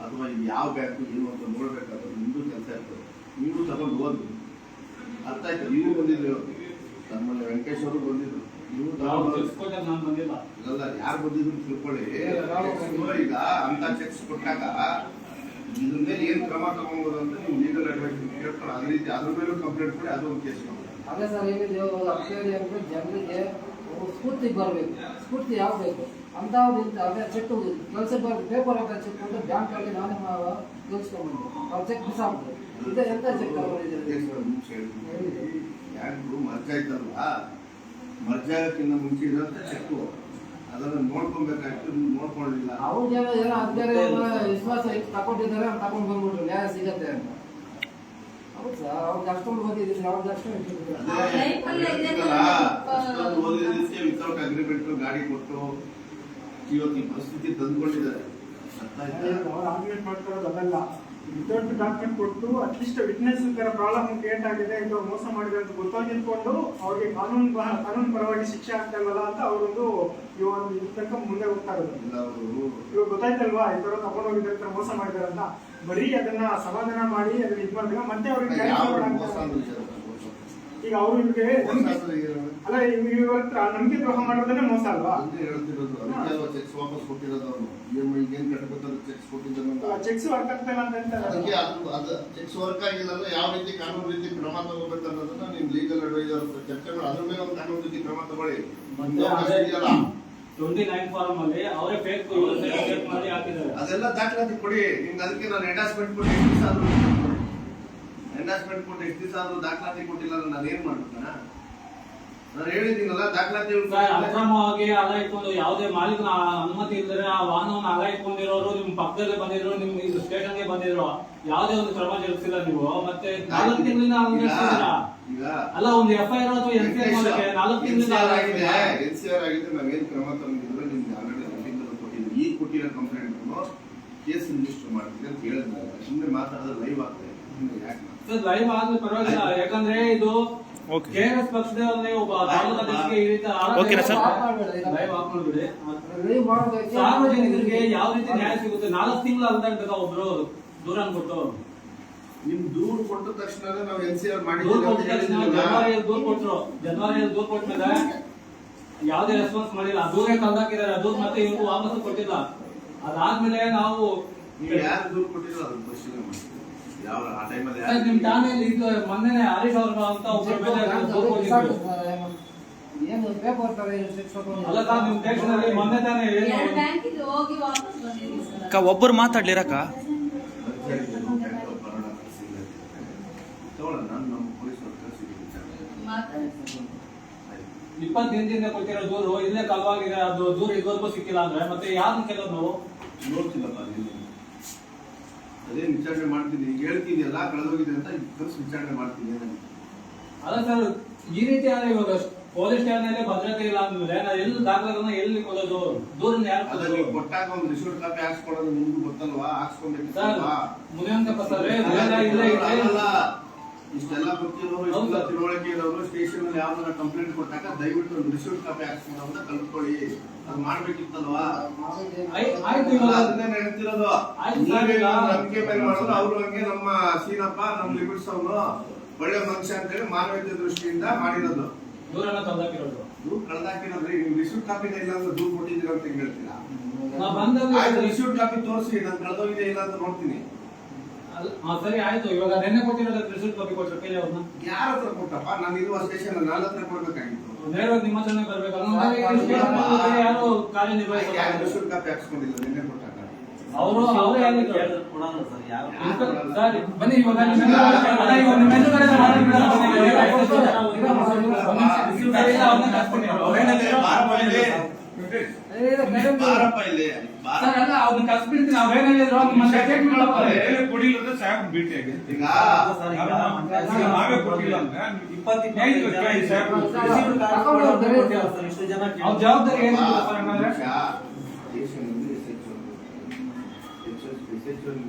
ಅಥವಾ ಇದು ಯಾವ ಬ್ಯಾಂಕು ಏನು ಅಂತ ನೋಡ್ಬೇಕಾದ್ರೆ ನಿಮ್ಮದು ಕೆಲಸ ಇರ್ತದೆ. ನೀವು ತಗೊಂಡು ಹೋದ್ರು ಅರ್ಥ ಆಯ್ತು. ನೀವು ಬಂದಿದ್ರು, ನಮ್ಮಲ್ಲಿ ವೆಂಕಟೇಶ್ ಅವರು ಬಂದಿದ್ರು, ನೀವು ಇಲ್ಲ ಯಾರು ಬಂದಿದ್ರು ತಿಳ್ಕೊಳ್ಳಿ. ಈಗ ಅಂತ ಚೆಕ್ಸ್ ಕೊಟ್ಟಾಗ ಇದ್ರ ಮೇಲೆ ಏನ್ ಕ್ರಮ ತಗೊಂಬೋದು ಅಂತ ನೀವು ಲೀಗಲ್ ಅಡ್ವೈಸ್ ಕೇಳ್ಕೊಳ್ಳಿ. ಅದೇ ರೀತಿ ಅದ್ರ ಮೇಲೂ ಕಂಪ್ಲೇಂಟ್ ಕೊಡಿ, ಅದು ಒಂದು ಕೇಸ್ ಮಾಡಿ. ಅದೇ ಸರ್ ಹೇಳಿದ್ದೇವೆ, ಅಪ್ಲೈ ಅಂದ್ರೆ ಜನರಿಗೆ ಸ್ಫೂರ್ತಿ ಬರಬೇಕು. ಸ್ಫೂರ್ತಿ ಯಾವ ಬೇಕು ಅಂತ ಅದೇ ಚೆಕ್ ಕೆಲಸ ಬರಬೇಕು. ಪೇಪರ್ ಅಂತ ಚೆಕ್ ಕೊಟ್ಟು ಬ್ಯಾಂಕಲ್ಲಿ ನಾನೇ ಕೇಳಿಸ್ಕೊಂಡ್ಬಂದು ಅವ್ರು ಚೆಕ್ ಬಿಸಾಕ್ತಾರೆ. ಇದೆ ಎಂತ ಚೆಕ್ ತಗೊಂಡಿದ್ದೀರಿ? ಬ್ಯಾಂಕು ಮರ್ಜ್ ಆಯ್ತಲ್ವಾ, ಮರ್ಜ್ ಆಗೋಕ್ಕಿಂತ ಮುಂಚೆ ಇರೋಂಥ ಚೆಕ್ಕು ಅದನ್ನು ನೋಡ್ಕೊಬೇಕಾಯ್ತು, ನೀವು ನೋಡ್ಕೊಳ್ಳಿಲ್ಲ. ಅವ್ರು ಏನೋ ಅಧಿಕಾರಿ ವಿಶ್ವಾಸ ಇಟ್ಟು ತಗೊಂಡಿದ್ದಾರೆ, ಅವ್ರು ತಗೊಂಡು ಬಂದ್ಬಿಟ್ರು ನ್ಯಾಯ ಸಿಗತ್ತೆ ಅಂತ. ಹೌದು ಸರ್, ಅವ್ರಿಗೆ ಅಷ್ಟೊಂದು ಓದಿದ್ದೀವಿ, ಅವ್ರಿಗೆ ಅಷ್ಟೊಂದು ವಿತೌಟ್ ಅಗ್ರಿಮೆಂಟ್ ಗಾಡಿ ಕೊಟ್ಟು ಇವತ್ತು ಈ ಪರಿಸ್ಥಿತಿ ತಂದುಕೊಂಡಿದ್ದಾರೆ. ಆರ್ಗ್ಯುಮೆಂಟ್ ಮಾಡ್ಕೊಳ್ಳೋದು ಅದಲ್ಲ, ವಿತೌಟ್ ಡಾಕ್ಯುಮೆಂಟ್ ಕೊಟ್ಟು ಅಟ್ಲೀಸ್ಟ್ ವಿಟ್ನೆಸ್ ಪ್ರಾಬ್ಲಮ್ ಕ್ರಿಯೇಟ್ ಆಗಿದೆ, ಇದು ಮೋಸ ಮಾಡಿದೆ ಅಂತ ಗೊತ್ತಾಗಿದ್ಕೊಂಡು ಅವ್ರಿಗೆ ಕಾನೂನು ಪರವಾಗಿ ಶಿಕ್ಷೆ ಆಗ್ತಾ ಇಲ್ವಲ್ಲ ಅಂತ ಅವರೊಂದು ಇವಾಗ ತನಕ ಮುಂದೆ ಹೋಗ್ತಾ ಇರೋದು. ಇವಾಗ ಗೊತ್ತಾಯ್ತಲ್ವಾ ಈ ತರ ತಗೊಂಡು ಹೋಗಿದ್ದಾರೆ, ಮೋಸ ಮಾಡಿದಾರೆ ಅಂತ. ಬರೀ ಅದನ್ನ ಸಮಾಧಾನ ಮಾಡಿ ಅದನ್ನ ಇದು ಮಾಡಿದಾಗ ಮತ್ತೆ ಅವ್ರಿಗೆ ಈಗ ಅವ್ರು ಇವ್ರಿಗೆ ಅಲ್ಲ ಇವ್ರ ಹತ್ರ ನಂಬಿಕೆ ದ್ರೋಹ ಮಾಡೋದನ್ನೇ ಮೋಸ ಅಲ್ವಾ? ಚೆಕ್ಸ್ ವಾಪಸ್ ಕೊಟ್ಟಿರೋದು, ಏನ್ ಕಟ್ಟಬೇಕಾದ್ರೆ ಚೆಕ್ಸ್ ಕೊಟ್ಟಿದ್ದ ಚೆಕ್ಸ್ ವರ್ಕ್ ಆಗ್ತಾ ಇಲ್ಲ ಅಂತ ಹೇಳ್ತಾರೆ. ಚೆಕ್ಸ್ ವರ್ಕ್ ಆಗಿಲ್ಲ ಅಂದ್ರೆ ಯಾವ ರೀತಿ ಕಾನೂನು ರೀತಿ ಕ್ರಮ ತಗೋಬೇಕು ಅನ್ನೋದನ್ನ ನಿಮ್ ಲೀಗಲ್ ಅಡ್ವೈಸರ್ ಚರ್ಚೆ ಮಾಡಿ ಅದ್ರ ಮೇಲೆ ಒಂದು ಕಾನೂನು ರೀತಿ ಕ್ರಮ ತಗೊಳ್ಳಿ. 29 ಫಾರಂ ಅಲ್ಲಿ ಅವರೇ ಫೇಕ್ ಮಾಡಿ ಹಾಕಿದ್ದಾರೆ. ಅದೆಲ್ಲ ದಾಖಲಾತಿ ಕೊಡಿ. ನಿಮ್ಗೆ ಅದಕ್ಕೆ ನಾನು ಎಂಡಾಸ್ಮೆಂಟ್ ಕೊಡಿ. ಎಂಡಾಸ್ಮೆಂಟ್ ಕೊಟ್ಟು ಎಷ್ಟು ದಿವಸ ಆದ್ರೂ ದಾಖಲಾತಿ ಕೊಟ್ಟಿಲ್ಲ ಅಂದ್ರೆ ನಾನು ಏನ್ ಮಾಡ್ಬೇಕಣ್ಣ? ನಾನು ಹೇಳಿದ್ದೀನಲ್ಲ ದಾಖಲಾತಿ ಅಕ್ರಮವಾಗಿ ಅಲ ಇಟ್ಕೊಂಡು ಯಾವುದೇ ಮಾಲೀಕನ ಅನುಮತಿ ಇಲ್ಲದೆ ಆ ವಾಹನವನ್ನು ಅಲ ಇಟ್ಕೊಂಡಿರೋರು ನಿಮ್ ಪಕ್ಕದಲ್ಲೇ ಬಂದಿದ್ರು, ನಿಮ್ ಇದು ಸ್ಟೇಷನ್ಗೆ ಬಂದಿದ್ರು, ಯಾವುದೇ ಒಂದು ಕ್ರಮ ಜರುಗಿಸಿಲ್ಲ ನೀವು. ಮತ್ತೆ 4 ತಿಂಗಳಿಂದ ಅಲ್ಲ ಒಂದು FIR ಅಥವಾ NCR ಮಾಡಕ್ಕೆ 4 ತಿಂಗಳಿಂದ ಆಗಿದೆ. NCR ಆಗಿದೆ, ನಾವೇನ್ ಕ್ರಮ ತಗೊಂಡಿದ್ರೆ ನಿಮ್ಗೆ ಆಲ್ರೆಡಿ ರಸೀದನ್ನು ಕೊಟ್ಟಿದ್ದೀವಿ. ಈ ಕೊಟ್ಟಿರೋ ಕಂಪ್ಲೇಂಟ್ ಕೇಸ್ ರಿಜಿಸ್ಟರ್ ಮಾಡ್ತೀವಿ ಅಂತ ಹೇಳಿದ್ರೆ ಸುಮ್ಮನೆ ಮಾತಾಡಿದ್ರೆ ಲೈವ್ ಆಗ್ತದೆ. ಸರ್ ಲೈವ್ ಆದ್ರೂ ಪರವಾಗಿಲ್ಲ, ಯಾಕಂದ್ರೆ ಇದು KRS ಪಕ್ಷದಲ್ಲಿ ಒಬ್ಬ ತಾಲೂಕಾಧ್ಯಕ್ಷರಿಗೆ ಈ ರೀತಿ ಓಕೆನಾ ಸರ್? ಲೈವ್ ಆಫ್ ಮಾಡ್ಬಿಡಿ. ಸಾರ್ವಜನಿಕರಿಗೆ ಯಾವ ರೀತಿ ನ್ಯಾಯ ಸಿಗುತ್ತೆ? 4 ತಿಂಗಳು ಅಲ್ದಂತ ಒಬ್ರು ದೂರ ಕೊಟ್ಟು ನಿಮ್ ದೂರು ಕೊಟ್ಟ ತಕ್ಷಣ ನಾವು NCR ಜನವರಿಯಲ್ಲಿ ದೂರ ಕೊಟ್ಮೇಲೆ ಯಾವುದೇ ರೆಸ್ಪಾನ್ಸ್ ಮಾಡಿಲ್ಲ. ದೂರೇ ಕಲ್ದಾಕಿದ್ದಾರೆ, ದೂರ ಮತ್ತೆ ಇವತ್ತು ವಾಪಸ್ ಕೊಟ್ಟಿಲ್ಲ. ಅದಾದ್ಮೇಲೆ ನಾವು ಯಾರು ದೂರು ಕೊಟ್ಟಿರೋ ಅದನ್ನ ಪರಿಶೀಲನೆ ಮಾಡ್ತೀವಿ. ಯಾವ ಆ ಟೈಮಲ್ಲಿ ನಿಮ್ ಠಾಣೆಯಲ್ಲಿ ಇದು ಮೊನ್ನೆ ಹರೀಶ್ ಅವ್ರ ಅಂತ ಒಬ್ಬರ ಮೇಲೆ ದೂರು ಕೊಟ್ಟಿದ್ರು. ಏನು ಪೇಪರ್ ತರ ಅಲ್ಲ ಸರ್, ನಿಮ್ ಸ್ಟೇಷನ್ ಅಲ್ಲಿ ಮೊನ್ನೆ ತಾನೇ ಬ್ಯಾಂಕಿಗೆ ಹೋಗಿ ವಾಪಸ್ ಬಂದಿದ್ದೀವಿ. ಒಬ್ಬರು ಮಾತಾಡ್ಲಿರಕ್ಕ ನಮ್ಮ ಪೊಲೀಸರು ಕಳಿಸಿದ್ದೀವಿ. ಮಾತಾಡಿ. 20 ದಿನದಿಂದ ಕೊಟ್ಟಿರೋ ದೂರು ಇಲ್ಲೇ ಕಲ್ವಾಗಿದೆ. ಅದು ದೂರ ಇದುವರೆಗೂ ಸಿಕ್ಕಿಲ್ಲ ಅಂದ್ರೆ ಮತ್ತೆ ಯಾರನ್ನ ಕೆಲವು ನಾವು ನೋಡ್ತಿಲ್ಲಪ್ಪ. ಅದೇ ವಿಚಾರಣೆ ಮಾಡ್ತೀನಿ, ಈಗ ಹೇಳ್ತೀನಿ ಎಲ್ಲ ಕಳೆದೋಗಿದೆ ಅಂತ ಕಳಿಸಿ ವಿಚಾರಣೆ ಮಾಡ್ತೀನಿ. ಅಲ್ಲ ಸರ್, ಈ ರೀತಿ ಆದ್ರೆ ಇವಾಗ ಪೊಲೀಸ್ ಸ್ಟೇಷನ್ ಭದ್ರತೆ ಇಲ್ಲ ಅಂದ್ಮೇಲೆ ನಾವು ಎಲ್ಲಿ ದಾಖಲೆಗಳನ್ನ ಎಲ್ಲಿ ಕೊಡೋದು? ದೂರನ್ನ ಯಾರು ಅದರಲ್ಲಿ ಕೊಟ್ಟಾಗ ಒಂದು ರಿಸೀಟ್ ಕಾಪಿ ಹಾಕ್ಸ್ಕೊಡೋದು ನಿಮ್ಗೂ ಗೊತ್ತಲ್ವಾ? ಹಾಕ್ಸ್ಕೊಬೇಕಿತ್ತಲ್ವಾ? ಮುನಿಯಂತಪ್ಪ ಸರ್ ಇಲ್ಲೇ ಇಷ್ಟೆಲ್ಲ ಗೊತ್ತಿರೋರು, ಇಷ್ಟೆಲ್ಲ ತಿಳುವಳಿಕೆ ಇರೋರು ಸ್ಟೇಷನ್ ಅಲ್ಲಿ ಯಾವ್ದಾರ ಕಂಪ್ಲೇಂಟ್ ಕೊಟ್ಟಾಗ ದಯವಿಟ್ಟು ಒಂದು ರಿಸೀಟ್ ಕಾಪಿ ಹಾಕ್ಸ್ಕೊಡೋದ ಕಲ್ತ್ಕೊಳ್ಳಿ. ಅದು ಮಾಡ್ಬೇಕಿತ್ತಲ್ವಾ? ಆಯ್ತು. ಇವಾಗ ಅದನ್ನೇ ನೆನಪಿರೋದು. ನಂಬಿಕೆ ಮೇಲೆ ಮಾಡೋದು. ಅವ್ರು ಹಂಗೆ ನಮ್ಮ ಸೀನಪ್ಪ ನಮ್ ಲಿಮಿಟ್ಸ್ ಅವನು ಒಳ್ಳೆ ಮನುಷ್ಯ ಅಂತೇಳಿ ಮಾನವೀಯತೆ ದೃಷ್ಟಿಯಿಂದ ಮಾಡಿರೋದು. ದೂರನ್ನ ತಂದಾಕಿರೋದು. ದೂರ ಕಳ್ದಾಕಿರೋದ್ರಿ. ನೀವು ರಿಸೀಟ್ ಕಾಪಿನ ಇಲ್ಲ ಅಂದ್ರೆ ದೂರ ಕೊಟ್ಟಿದ್ದೀರಾ ಅಂತ ಹೇಳ್ತೀರಾ? ನಾವು ಬಂದಾಗ ರಿಸೀಟ್ ಕಾಪಿ ತೋರಿಸಿ, ನಾನು ಕಳೆದೋಗಿದೆ ಇಲ್ಲ ಅಂತ ನೋಡ್ತೀನಿ. ಸರಿ ಆಯ್ತು. ಇವಾಗ ನೆನ್ನೆ ಕೊಟ್ಟಿರೋದು ರಿಸೀಟ್ ಕಾಪಿ ಕೊಟ್ಟರೆ ಕೈ ಅವ್ರನ್ನ ಯಾರ ಹತ್ರ ಕೊಟ್ಟಪ್ಪ? ನಾನು ಇರುವ ಸ್ಟೇಷನ್ ನನ್ನ ಹತ್ರ ಕೊಡ್ಬೇಕಾಗಿತ್ತು. ನೇರವಾಗಿ ನಿಮ್ಮ ಹತ್ರನೇ ಬರ್ಬೇಕಲ್ಲ. ಯಾರು ಕಾರ್ಯನಿರ್ವಹಿಸಲ್ಲ. ರಿಸೀಟ್ ಕಾಪಿ ಹಾಕ್ಸ್ಕೊಂಡಿಲ್ಲ ನಿನ್ನೆ ಕೊಟ್ಟಾಗ. ಅವರು ಹೇಳಿದ್ರು ಸರ್ ಬನ್ನಿ ಇವಾಗ ಅವ್ರನ್ನ ಕಸ್ಬಿಡ್ತೀನಿ. ಅವ್ರೇನಿದ್ರು ಜವಾಬ್ದಾರಿ ಏನಿದೆ?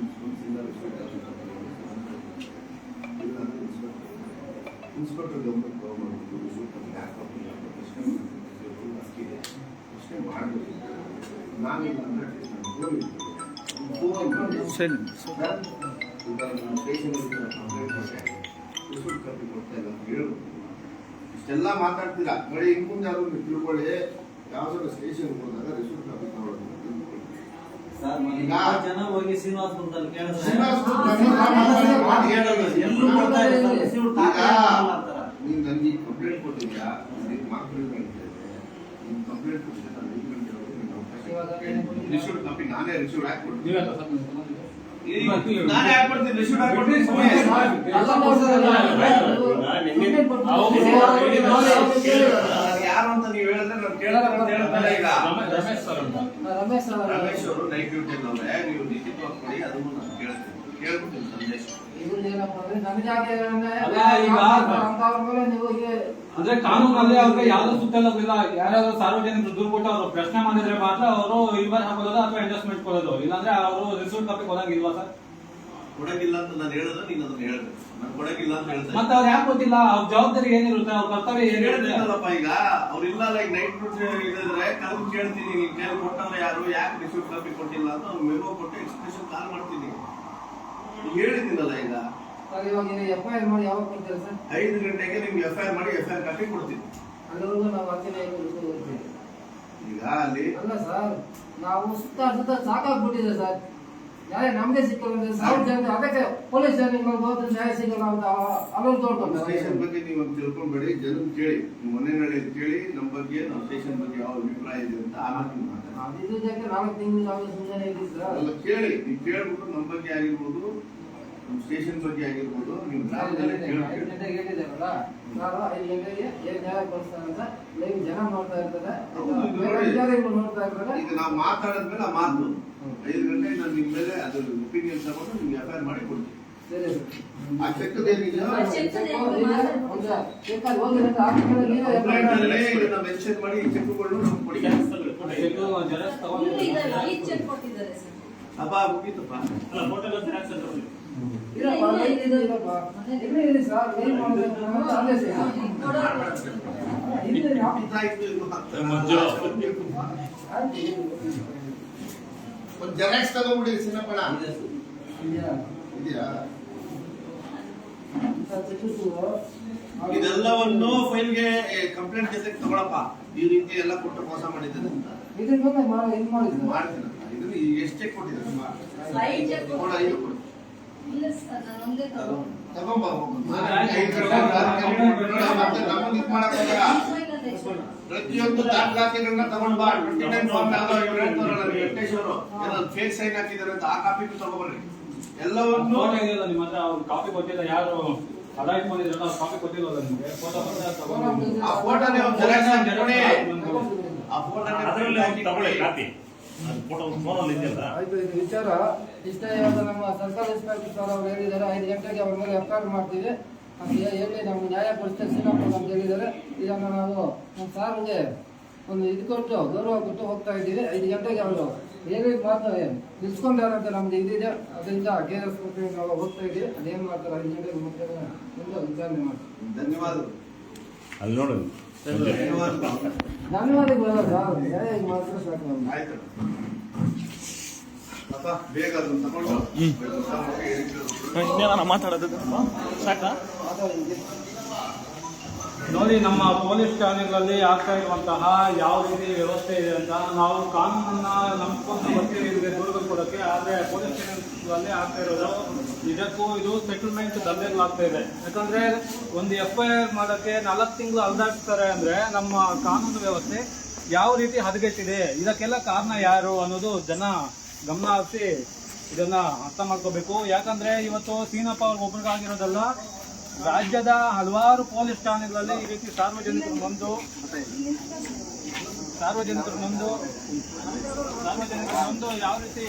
ಇನ್ಸ್ಪೆಕ್ಟರ್ ಪ್ರಶ್ನೆ ಮಾಡಬೇಕು. ನಾನು ಸರಿ ಇಷ್ಟೆಲ್ಲ ಮಾತಾಡ್ತೀರಾ ನೋಡಿ. ಇನ್ ಮುಂದೆ ಯಾರು ತಿಳ್ಕೊಳ್ಳಿ, ಯಾವ್ದಾದ್ರು ಸ್ಟೇಷನ್ ಹೋದಾಗ ರಿಸೀಟ್ ಕಾಪಿ ತಗೊಳ್ಳೋದು. ಜನ ಹೋಗಿ ಶ್ರೀನಿವಾಸ ನೀನ್ ನನ್ಗೆ ಕಂಪ್ಲೇಂಟ್ ಕೊಟ್ಟಿದ್ಯಾ? ಕಂಪ್ಲೇಂಟ್ ರಿಸೀಟ್ ಕಾಪಿ ನಾನೇ ರಿಸೀಟ್ ಹಾಕ್ಕೊಡ್ತೀನಿ. ನಾನೇ ಹಾಕ್ಕೊಡ್ತೀನಿ. ರಿಸೀಟ್ ಹಾಕ್ಕೊಡ್ತೀನಿ. ಯಾರು ಅಂತ ನೀವು ಹೇಳಿದ್ರೆ ನಾನು ಕೇಳ್ತಾರೆ. ಈಗ ರಮೇಶ್ ಅವರು ನೈಟ್ ಡ್ಯೂಟಿ ಅವ್ರೆ, ನೀವು ಲಿಖಿತವಾಗಿ ಕೊಡಿ. ಅದನ್ನು ನಾನು ಕೇಳ್ಕೊಡ್ತೀನಿ ಸಂದೇಶ. ಅಂದ್ರೆ ಕಾನೂನಲ್ಲಿ ಅವ್ರಿಗೆ ಯಾವ್ದು ಸುತ್ತಲ್ಲ. ಯಾರಾದ್ರೂ ಸಾರ್ವಜನಿಕರು ದೂರು ಕೊಟ್ಟು ಅವರು ಪ್ರಶ್ನೆ ಮಾಡಿದ್ರೆ ಮಾತ್ರ ಅವರು ಇಲ್ವರ್ ಹಾಕೋದು ಅಥವಾ ಅಡ್ಜಸ್ಟ್ಮೆಂಟ್ ಕೊಡೋದು. ಇಲ್ಲಾಂದ್ರೆ ಅವರು ರಿಸೀಟ್ ಕಾಪಿ ಕೊಡಂಗಿಲ್ವಾ ಸರ್? ಕೊಡಗಿಲ್ಲ ಅಂತ ನಾನು ಹೇಳಿದ್ರೆ ನೀನು ಅದನ್ನ ಹೇಳ್ಬೇಕು. ನಾನು ಕೊಡಗಿಲ್ಲ ಅಂತ ಹೇಳ್ತೇನೆ. ಮತ್ತೆ ಅವ್ರು ಯಾಕೆ ಕೊಟ್ಟಿಲ್ಲ? ಅವ್ರ ಜವಾಬ್ದಾರಿ ಏನಿರುತ್ತೆ? ಅವ್ರ ಕರ್ತವ್ಯ ಏನ್ ಹೇಳ್ತೀನಲ್ಲಪ್ಪ. ಈಗ ಅವ್ರಿಲ್ಲ ಲೈಕ್ ನೈಟ್ ಡ್ಯೂಟಿ ಇದ್ರೆ ಕರೆದು ಕೇಳ್ತೀನಿ, ನೀನ್ ಕೇಳಿ ಕೊಟ್ಟವ್ರೆ ಯಾರು, ಯಾಕೆ ರಿಸೀಟ್ ಕಾಪಿ ಕೊಟ್ಟಿಲ್ಲ ಅಂತ ಅವ್ನು ಮೆಮೋ ಕೊಟ್ಟು ಎಕ್ಸ್ಪ್ರೆಷನ್ ಕಾಲ್ ಮಾಡ್ತೀನಿ. ಹೇಳಿದ್ದೀನಲ್ಲ. ಈಗ ಇವಾಗ FIR ಮಾಡಿ ಯಾವಾಗ ಕೊಡ್ತೀರಾ ಸರ್? 5 ಗಂಟೆಗೆ ನಿಮ್ಗೆ FIR ಮಾಡಿ FIR ಕಾಪಿ ಕೊಡ್ತೀನಿ. ಅಲ್ಲಿವರೆಗೂ ನಾವು ಅರ್ಚನೆ ಈಗ ಅಲ್ಲಿ ಅಲ್ಲ ಸರ್, ನಾವು ಸುತ್ತ ಸಾಕಾಗ್ಬಿಟ್ಟಿದೆ ಸರ್. ನ್ಯಾಯ ನಮ್ಗೆ ಸಿಕ್ಕಲ್ಲ. ಸಾವಿರ ಜನ ಅದಕ್ಕೆ ಪೊಲೀಸ್ ಸ್ಟೇಷನ್ ಹೋದ್ರೆ ನ್ಯಾಯ ಸಿಗಲ್ಲ ಅಂತ ಅಲ್ಲೂ ತೋಡ್ಕೊಂಡು. ಸ್ಟೇಷನ್ ಬಗ್ಗೆ ನೀವು ತಿಳ್ಕೊಂಡ್ಬೇಡಿ, ಜನ ಕೇಳಿ, ಮನೆ ನಡೆ ಕೇಳಿ ನಮ್ಮ ಬಗ್ಗೆ, ನಮ್ಮ ಸ್ಟೇಷನ್ ಬಗ್ಗೆ ಯಾವ ಅಭಿಪ್ರಾಯ ಇದೆ ಅಂತ ಆಮೇಲೆ ಮಾತಾಡಿ. ಇದಕ್ಕೆ 4 ತಿಂಗಳು ನಾವು ಸುಮ್ಮನೆ ಇದ್ದೀವಿ ಸರ್. ಅಲ್ಲ ಕೇಳಿ, ನೀವು ಕೇಳ್ಬಿಟ್ಟು ನಮ್ಮ ಬಗ್ಗೆ ಆಗಿರ್ಬೋದು ನಮ್ಮ ಸ್ಟೇಷನ್ ಬಗ್ಗೆ ಆಗಿರ್ಬೋದು ನೀವು ಗ್ರಾಮದಲ್ಲೇ 5 ಗಂಟೆಗೆ ಹೇಳಿದ್ದೇವಲ್ಲ, ನಾನು 5 ಗಂಟೆಗೆ ಏನ್ ನ್ಯಾಯ ಕೊಡಿಸ್ತಾರೆ ಅಂತ ಲೈವ್ ಜನ ನೋಡ್ತಾ ಇರ್ತಾರೆ, ಅಧಿಕಾರಿಗಳು ನೋಡ್ತಾ ಇರ್ತಾರೆ. ಈಗ ನಾವು ಮಾತಾಡಿದ್ಮೇಲೆ ಆ ಮಾತು 5 ಗಂಟೆಗೆ ನಾನು ನಿಮ್ಮ ಮೇಲೆ ಅದ್ರ ಒಪಿನಿಯನ್ ತಗೊಂಡು ನಿಮ್ಗೆ ಎಫ್ಐಆರ್ ಮಾಡಿ ಕೊಡ್ತೀನಿ. ಸರಿ ಆ ಚೆಕ್ದೇನಿಲ್ಲ ಇದನ್ನ ಮೆನ್ಷನ್ ಮಾಡಿ ಈ ಚೆಕ್ಗಳು ನಮ್ಗೆ ಕೊಡಿ. ಹಬ್ಬ ಮುಗೀತಪ್ಪ. ಒಂದು ಜೆರಾಕ್ಸ್ ತಗೊಂಡ್ಬಿಡಿ ಸಿನ್ನಪ್ಪಣ. ಇದೆಯಾ? ಇದೆಲ್ಲವನ್ನು ಫೈಲ್ಗೆ ಕಂಪ್ಲೇಂಟ್ ಜೊತೆಗೆ ತಗೊಳಪ್ಪ. ಈ ರೀತಿ ಎಲ್ಲ ಕೊಟ್ಟು ಮೋಸ ಮಾಡಿದ್ದಾರೆ ಅಂತ ಮಾಡ್ತೀನಿ. ಇದನ್ನ ಎಷ್ಟು ಚೆಕ್ ಕೊಟ್ಟಿದ್ದಾರೆ? ಕೊಡ, 5 ಕೊಡು. ತಗೊಂಬ ನಮಗೆ ಇದು ಮಾಡಕ್ ಹೋಗಲ್ಲ. ಪ್ರತಿಯೊಂದು ದಾಖಲಾತಿಗಳನ್ನ ತಗೊಂಡ್ ಬಾ. 29 ಫಾರ್ಮ್ ಯಾವ್ದೋ ಹೇಳ್ತಾರಲ್ಲ ವೆಂಕಟೇಶ್ವರು ಫೇಕ್ ಸೈನ್ ಹಾಕಿದ್ದಾರೆ ಅಂತ ಆ ಕಾಪಿ ತಗೊಂಡ್ಬರ್ರಿ. ಎಲ್ಲವನ್ನು ನಿಮ್ಮ ಹತ್ರ ಅವ್ರು ಕಾಪಿ ಕೊಟ್ಟಿಲ್ಲ, ಯಾರು ಅದಾಯ್ತು ಬಂದಿದ್ರಲ್ಲ ಕಾಪಿ ಕೊಟ್ಟಿಲ್ಲ ನಿಮಗೆ. ಫೋಟೋ ಆ ಫೋಟೋನೇ ಒಂದು ಜೆರಾಕ್ಸ್ ಹಾಕಿ ಆ ಫೋಟೋನೇ ತಗೊಳ್ಳಿ ಕಾಪಿ. ಆಯ್ತು, ಇದು ವಿಚಾರ ಇಷ್ಟೇ. ನಮ್ಮ ಸರ್ಕಲ್ ಇನ್ಸ್ಪೆಕ್ಟರ್ ಸರ್ ಅವ್ರು ಹೇಳಿದ್ದಾರೆ 5 ಗಂಟೆಗೆ ಅವ್ರ ಮೇಲೆ ಎಫ್ಐಆರ್ ಮಾಡ್ತೀವಿ ಅಂತ ಹೇಳಿ ನಮ್ಗೆ ನ್ಯಾಯ ಕೊಡಿಸ್ತೇವೆ ಶ್ರೀರಾಮ್ ಅಂತ ಹೇಳಿದ್ದಾರೆ. ಇದನ್ನು ನಾವು ನಮ್ಮ ಸಾರ್ಗೆ ಒಂದು ಇದು ಕೊಟ್ಟು ಗೌರವ ಕೊಟ್ಟು ಹೋಗ್ತಾ ಇದ್ದೀವಿ. 5 ಗಂಟೆಗೆ ಅವರು ಹೇಳಿ ಮಾಡ್ತಾರೆ ನಿಲ್ಸ್ಕೊಂಡಾರಂತ ನಮ್ದು ಇದಿದೆ, ಅದರಿಂದ KRS ಕೊಟ್ಟು ನಾವು ಹೋಗ್ತಾ ಇದ್ದೀವಿ. ಅದೇನು ಮಾಡ್ತಾರೆ 5 ಗಂಟೆಗೆ ಮುಂದೆ ವಿಚಾರಣೆ ಮಾಡ್ತೀವಿ. ಧನ್ಯವಾದಗಳು. ಅಲ್ಲಿ ನೋಡು. ಧನ್ಯವಾದಗಳು ನ್ಯಾಯ ಮಾತ್ರ ಸಾಕು ನಮ್ಗೆ. ಆಯ್ತು ಅಪ್ಪ, ಬೇಗ ಅದನ್ನ ತಗೊಂಡು ಇನ್ನೇನ ಮಾತಾಡೋದು ಸಾಕಾ? ನೋಡಿ, ನಮ್ಮ ಪೊಲೀಸ್ ಠಾಣೆಗಳಲ್ಲಿ ಆಗ್ತಾ ಇರುವಂತಹ ಯಾವ ರೀತಿ ವ್ಯವಸ್ಥೆ ಇದೆ ಅಂತ ನಾವು ಕಾನೂನನ್ನ ನಂಬ್ಕೊಂಡು ಬರ್ತೀವಿ ದೂರಗಳು ಕೊಡೋಕ್ಕೆ. ಆದರೆ ಪೊಲೀಸ್ ಠಾಣೆಗಳಲ್ಲಿ ಆಗ್ತಾ ಇರೋದು ಇದಕ್ಕೂ ಇದು ಸೆಟಲ್ಮೆಂಟ್ ದಂಧೆಗಳಾಗ್ತಾ ಇದೆ. ಯಾಕಂದ್ರೆ ಒಂದು FIR ಮಾಡೋಕ್ಕೆ 4 ತಿಂಗಳು ಅಲ್ದಾಡ್ತಾರೆ ಅಂದ್ರೆ ನಮ್ಮ ಕಾನೂನು ವ್ಯವಸ್ಥೆ ಯಾವ ರೀತಿ ಹದಗೆಟ್ಟಿದೆ, ಇದಕ್ಕೆಲ್ಲ ಕಾರಣ ಯಾರು ಅನ್ನೋದು ಜನ ಗಮನ ಹರಿಸಿ ಇದನ್ನ ಅರ್ಥ ಮಾಡ್ಕೋಬೇಕು. ಯಾಕಂದ್ರೆ ಇವತ್ತು ಸೀನಪ್ಪ ಅವ್ರಿಗೆ ಒಬ್ಬರಿಗಾಗಿರೋದಲ್ಲ, ರಾಜ್ಯದ ಹಲವಾರು ಪೊಲೀಸ್ ಠಾಣೆಗಳಲ್ಲಿ ಈ ರೀತಿ ಸಾರ್ವಜನಿಕರು ನೊಂದು ಯಾವ ರೀತಿ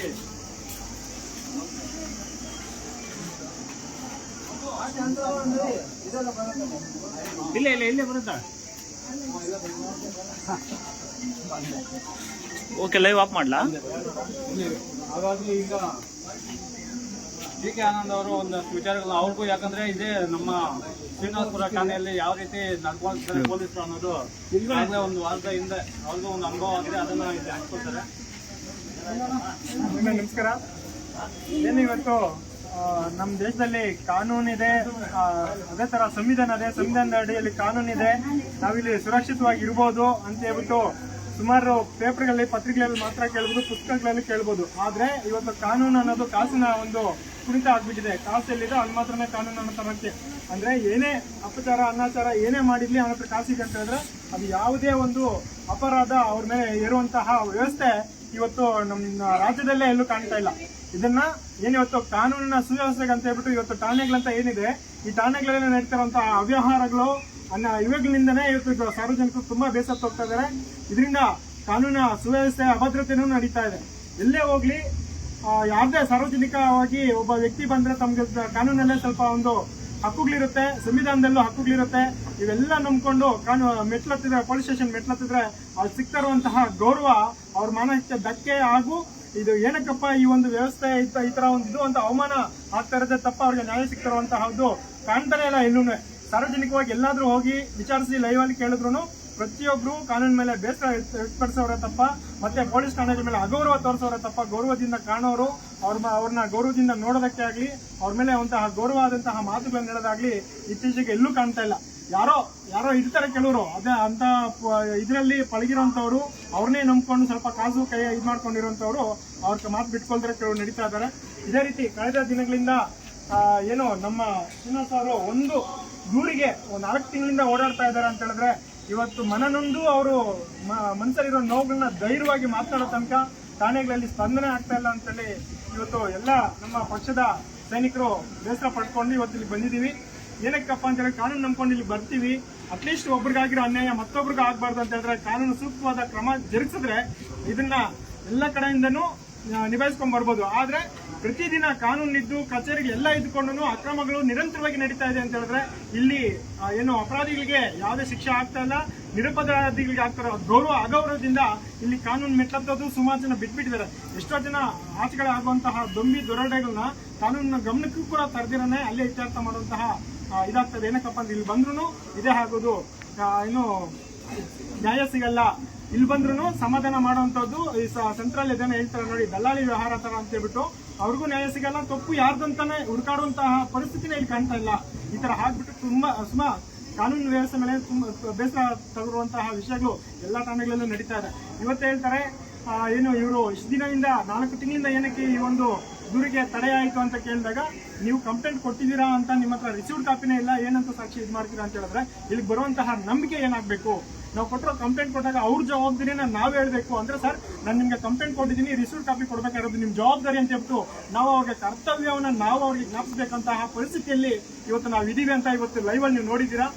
ಇಲ್ಲೇ ಬರುತ್ತಾ. ಓಕೆ, ಲೈವ್ ಆಫ್ ಮಾಡ್ಲಾ? ಹಾಗಾಗಿ ಈಗ DK ಆನಂದ್ ಅವರು ಒಂದಷ್ಟು ವಿಚಾರಗಳನ್ನ ಅವ್ರಿಗೂ, ಯಾಕಂದ್ರೆ ಇದೇ ನಮ್ಮ ಶ್ರೀನಿವಾಸಪುರ ಠಾಣೆಯಲ್ಲಿ ಯಾವ ರೀತಿ ನಡ್ಕೊಳ್ತಾರೆ ಪೊಲೀಸರು ಅನ್ನೋದು ಈಗಾಗಲೇ ಒಂದು ವಾರದ ಹಿಂದೆ ಅವ್ರಿಗೂ ಒಂದು ಅನುಭವ ಆಗಿದೆ. ಅದನ್ನ ಇಲ್ಲಿ ಹಂಚ್ಕೊಳ್ತಾರೆ. ನಮಸ್ಕಾರ. ಏನು ಇವತ್ತು ನಮ್ಮ ದೇಶದಲ್ಲಿ ಕಾನೂನಿದೆ, ಅದೇ ತರ ಸಂವಿಧಾನ ಇದೆ, ಸಂವಿಧಾನದ ಅಡಿಯಲ್ಲಿ ಕಾನೂನಿದೆ, ನಾವಿಲ್ಲಿ ಸುರಕ್ಷಿತವಾಗಿ ಇರ್ಬೋದು ಅಂತ ಹೇಳ್ಬಿಟ್ಟು ಸುಮಾರು ಪೇಪರ್ಗಳಲ್ಲಿ ಪತ್ರಿಕೆಗಳಲ್ಲಿ ಮಾತ್ರ ಕೇಳ್ಬೋದು, ಪುಸ್ತಕಗಳಲ್ಲಿ ಕೇಳ್ಬೋದು. ಆದ್ರೆ ಇವತ್ತು ಕಾನೂನು ಅನ್ನೋದು ಕಾಸಿನ ಒಂದು ಕುರಿತ ಆಗ್ಬಿಟ್ಟಿದೆ. ಕಾಸು ಎಲ್ಲಿದೆ ಅಲ್ಲಿ ಮಾತ್ರನೇ ಕಾನೂನು ಅನ್ನೋ ತರಕ್ಕೆ. ಅಂದ್ರೆ ಏನೇ ಅಪಚಾರ ಅನಾಚಾರ ಏನೇ ಮಾಡಿರ್ಲಿ ಅವನ ಹತ್ರ ಕಾಸಿಗೆ ಅಂತ ಹೇಳಿದ್ರೆ ಅದು ಯಾವುದೇ ಒಂದು ಅಪರಾಧ ಅವ್ರ ಮೇಲೆ ಇರುವಂತಹ ವ್ಯವಸ್ಥೆ ಇವತ್ತು ನಮ್ಮ ರಾಜ್ಯದಲ್ಲೇ ಎಲ್ಲೂ ಕಾಣ್ತಾ ಇಲ್ಲ. ಇದನ್ನ ಏನಿವತ್ತು ಕಾನೂನಿನ ಸುವ್ಯವಸ್ಥೆಗೆ ಅಂತ ಹೇಳ್ಬಿಟ್ಟು ಇವತ್ತು ಠಾಣೆಗಳಂತ ಏನಿದೆ, ಈ ಠಾಣೆಗಳಲ್ಲಿ ನಡೀತಿರುವಂತಹ ಅವ್ಯವಹಾರಗಳು ಇವಾಗಲಿಂದನೇ ಇವತ್ತು ಸಾರ್ವಜನಿಕರು ತುಂಬಾ ಬೇಸತ್ತು ಹೋಗ್ತಾ ಇದ್ದಾರೆ. ಇದರಿಂದ ಕಾನೂನಿನ ಸುವ್ಯವಸ್ಥೆ ಅಭದ್ರತೆನೂ ನಡೀತಾ ಇದೆ. ಎಲ್ಲೇ ಹೋಗ್ಲಿ ಯಾವ್ದೇ ಸಾರ್ವಜನಿಕವಾಗಿ ಒಬ್ಬ ವ್ಯಕ್ತಿ ಬಂದ್ರೆ ತಮ್ಗೆ ಕಾನೂನಲ್ಲೇ ಸ್ವಲ್ಪ ಒಂದು ಹಕ್ಕುಗಳಿರುತ್ತೆ, ಸಂವಿಧಾನದಲ್ಲೂ ಹಕ್ಕುಗಳಿರುತ್ತೆ. ಇವೆಲ್ಲ ನಂಬ್ಕೊಂಡು ಮೆಟ್ಲತ್ತಿದ್ರೆ, ಪೊಲೀಸ್ ಸ್ಟೇಷನ್ ಮೆಟ್ಲತ್ತಿದ್ರೆ ಅಲ್ಲಿ ಸಿಗ್ತಾ ಇರುವಂತಹ ಗೌರವ ಅವ್ರ ಮಾನಕ್ಕೆ ಧಕ್ಕೆ ಹಾಗೂ ಇದು ಏನಕ್ಕಪ್ಪ ಈ ಒಂದು ವ್ಯವಸ್ಥೆ ಈ ತರ ಒಂದು ಇದು ಅಂತ ಅವಮಾನ ಆಗ್ತಾ ಇರೋದೇ ತಪ್ಪ ಅವ್ರಿಗೆ ನ್ಯಾಯ ಸಿಗ್ತಿರುವಂತಹದ್ದು ಕಾಣ್ತಾನೆ ಇಲ್ಲ. ಎಲ್ಲೂ ಸಾರ್ವಜನಿಕವಾಗಿ ಎಲ್ಲಾದ್ರೂ ಹೋಗಿ ವಿಚಾರಿಸಿ ಲೈವ್ ಅಲ್ಲಿ ಕೇಳಿದ್ರು ಪ್ರತಿಯೊಬ್ರು ಕಾನೂನು ಮೇಲೆ ಬೇಸರ ವ್ಯಕ್ತಪಡಿಸೋರ ತಪ್ಪ, ಮತ್ತೆ ಪೊಲೀಸ್ ಠಾಣೆಗಳ ಮೇಲೆ ಅಗೌರವ ತೋರಿಸೋರ ತಪ್ಪ. ಗೌರವದಿಂದ ಕಾಣೋರು ಅವ್ರನ್ನ ಗೌರವದಿಂದ ನೋಡೋದಕ್ಕೆ ಆಗ್ಲಿ, ಅವ್ರ ಮೇಲೆ ಒಂತಹ ಗೌರವವಾದಂತಹ ಮಾತುಗಳನ್ನ ಹೇಳೋದಾಗ್ಲಿ ಇತ್ತೀಚೆಗೆ ಎಲ್ಲೂ ಕಾಣ್ತಾ ಇಲ್ಲ. ಯಾರೋ ಇರ್ತಾರೆ ಕೆಲವರು, ಅದೇ ಅಂತ ಇದರಲ್ಲಿ ಪಳಗಿರೋಂಥವ್ರು, ಅವ್ರನ್ನೇ ನಂಬ್ಕೊಂಡು ಸ್ವಲ್ಪ ಕಾಸು ಕೈ ಇದು ಮಾಡ್ಕೊಂಡಿರೋಂಥವ್ರು ಅವ್ರ ಮಾತು ಬಿಟ್ಕೊಳ್ತಾರೆ ಕೆಲವರು ನಡೀತಾ ಇದ್ದಾರೆ. ಇದೇ ರೀತಿ ಕಳೆದ ದಿನಗಳಿಂದ ಏನು ನಮ್ಮ ಶ್ರೀನಿವಾಸ ಅವರು ಒಂದು ದೂರಿಗೆ 4 ತಿಂಗಳಿಂದ ಓಡಾಡ್ತಾ ಇದ್ದಾರೆ ಅಂತ ಹೇಳಿದ್ರೆ ಇವತ್ತು ಮನನೊಂದು ಅವರು ಮನಸ್ಸಲ್ಲಿರೋ ನೋವುಗಳನ್ನ ಧೈರ್ಯವಾಗಿ ಮಾತನಾಡೋ ತನಕ ಠಾಣೆಗಳಲ್ಲಿ ಸ್ಪಂದನೆ ಆಗ್ತಾ ಇಲ್ಲ ಅಂತೇಳಿ ಇವತ್ತು ಎಲ್ಲ ನಮ್ಮ ಪಕ್ಷದ ಸೈನಿಕರು ಬೇಸರ ಪಡ್ಕೊಂಡು ಇವತ್ತು ಇಲ್ಲಿ ಬಂದಿದ್ದೀವಿ. ಏನಕ್ಕಪ್ಪ ಅಂತ ಹೇಳಿ ಕಾನೂನು ನಂಬ್ಕೊಂಡು ಇಲ್ಲಿ ಬರ್ತೀವಿ. ಅಟ್ಲೀಸ್ಟ್ ಒಬ್ರಿಗಾಗಿರೋ ಅನ್ಯಾಯ ಮತ್ತೊಬ್ರಿಗೆ ಆಗ್ಬಾರ್ದು ಅಂತ ಹೇಳಿದ್ರೆ ಕಾನೂನು ಸೂಕ್ತವಾದ ಕ್ರಮ ಜರುಗಿಸಿದ್ರೆ ಇದನ್ನ ಎಲ್ಲ ಕಡೆಯಿಂದನೂ ನಿಭಾಯಿಸ್ಕೊಂಡ್ ಬರ್ಬೋದು. ಆದ್ರೆ ಪ್ರತಿದಿನ ಕಾನೂನಿದ್ದು ಕಚೇರಿಗೆ ಎಲ್ಲ ಇದ್ಕೊಂಡು ಅಕ್ರಮಗಳು ನಿರಂತರವಾಗಿ ನಡೀತಾ ಇದೆ ಅಂತ ಹೇಳಿದ್ರೆ ಇಲ್ಲಿ ಏನು ಅಪರಾಧಿಗಳಿಗೆ ಯಾವುದೇ ಶಿಕ್ಷೆ ಆಗ್ತಾ ಇಲ್ಲ, ನಿರಪರಾಧಿಗಳಿಗೆ ಆಗ್ತಾರೋ ಗೌರವ ಅಗೌರವದಿಂದ ಇಲ್ಲಿ ಕಾನೂನು ಮೆಟ್ಲತ್ತೋದು ಸುಮಾರು ಜನ ಬಿಟ್ಬಿಟ್ಟಿದ್ದಾರೆ. ಎಷ್ಟೋ ಜನ ಆಚೆಗಳ ಆಗುವಂತಹ ದೊಂಬಿ ದೊರಡೆಗಳನ್ನ ಕಾನೂನಿನ ಗಮನಕ್ಕೂ ಕೂಡ ತರದಿರನೆ ಅಲ್ಲೇ ಇತ್ಯರ್ಥ ಮಾಡುವಂತಹ ಇದಾಗ್ತದೆ. ಏನಕ್ಕಪ್ಪ ಅಂದ್ರೆ ಇಲ್ಲಿ ಬಂದ್ರು ಇದೇ ಆಗೋದು, ಏನು ನ್ಯಾಯ ಸಿಗಲ್ಲ, ಇಲ್ಲಿ ಬಂದ್ರು ಸಮಾಧಾನ ಮಾಡುವಂತದ್ದು. ಈ ಸೆಂಟ್ರಲ್ ಇದನ್ನ ಹೇಳ್ತಾರೆ ನೋಡಿ, ದಲ್ಲಾಳಿ ವ್ಯವಹಾರ ತರ ಅಂತ ಹೇಳ್ಬಿಟ್ಟು ಅವ್ರಿಗೂ ನ್ಯಾಯ ಸಿಗಲ್ಲ, ತಪ್ಪು ಯಾರ್ದಂತಾನೆ ಹುಡುಕಾಡುವಂತಹ ಪರಿಸ್ಥಿತಿನೇ ಇಲ್ಲಿ ಕಾಣ್ತಾ ಇಲ್ಲ. ಈ ತರ ಹಾಕ್ಬಿಟ್ಟು ತುಂಬಾ ಕಾನೂನು ವ್ಯವಸ್ಥೆ ಮೇಲೆ ತುಂಬಾ ಬೇಸರ ತಗುರುವಂತಹ ವಿಷಯಗಳು ಎಲ್ಲಾ ಠಾಣೆಗಳಲ್ಲೂ ನಡೀತಾ ಇದೆ. ಇವತ್ತು ಹೇಳ್ತಾರೆ ಏನು ಇವರು ಇಷ್ಟು ದಿನದಿಂದ 4 ತಿಂಗಳಿಂದ ಏನಕ್ಕೆ ಈ ಒಂದು ದೂರಿಗೆ ತಡೆ ಆಯಿತು ಅಂತ ಕೇಳಿದಾಗ ನೀವು ಕಂಪ್ಲೇಂಟ್ ಕೊಟ್ಟಿದ್ದೀರಾ ಅಂತ ನಿಮ್ಮ ಹತ್ರ ರಿಸೀವ್ಡ್ ಕಾಪಿನೇ ಇಲ್ಲ, ಏನಂತ ಸಾಕ್ಷಿ ಇದು ಮಾಡ್ತೀರಾ ಅಂತ ಹೇಳಿದ್ರೆ ಇಲ್ಲಿ ಬರುವಂತಹ ನಂಬಿಕೆ ಏನಾಗಬೇಕು? ನಾವು ಕೊಟ್ಟಿರೋ ಕಂಪ್ಲೇಂಟ್ ಕೊಟ್ಟಾಗ ಅವ್ರ ಜವಾಬ್ದಾರಿನ ನಾವ್ ಹೇಳ್ಬೇಕು. ಅಂದ್ರೆ ಸರ್ ನಾನು ನಿಮ್ಗೆ ಕಂಪ್ಲೇಂಟ್ ಕೊಟ್ಟಿದ್ದೀನಿ, ರಿಸೀವ್ಡ್ ಕಾಪಿ ಕೊಡ್ಬೇಕಾಗಿರೋದು ನಿಮ್ ಜವಾಬ್ದಾರಿ ಅಂತ ಹೇಳ್ಬಿಟ್ಟು ನಾವು ಅವ್ರಿಗೆ ಕರ್ತವ್ಯವನ್ನ ನಾವು ಅವ್ರಿಗೆ ಜ್ಞಾಪಿಸಬೇಕಂತಹ ಪರಿಸ್ಥಿತಿಯಲ್ಲಿ ಇವತ್ತು ನಾವು ಇದೀವಿ ಅಂತ ಇವತ್ತು ಲೈವ್ ಅಲ್ಲಿ ನೀವು ನೋಡಿದ್ದೀರಾ.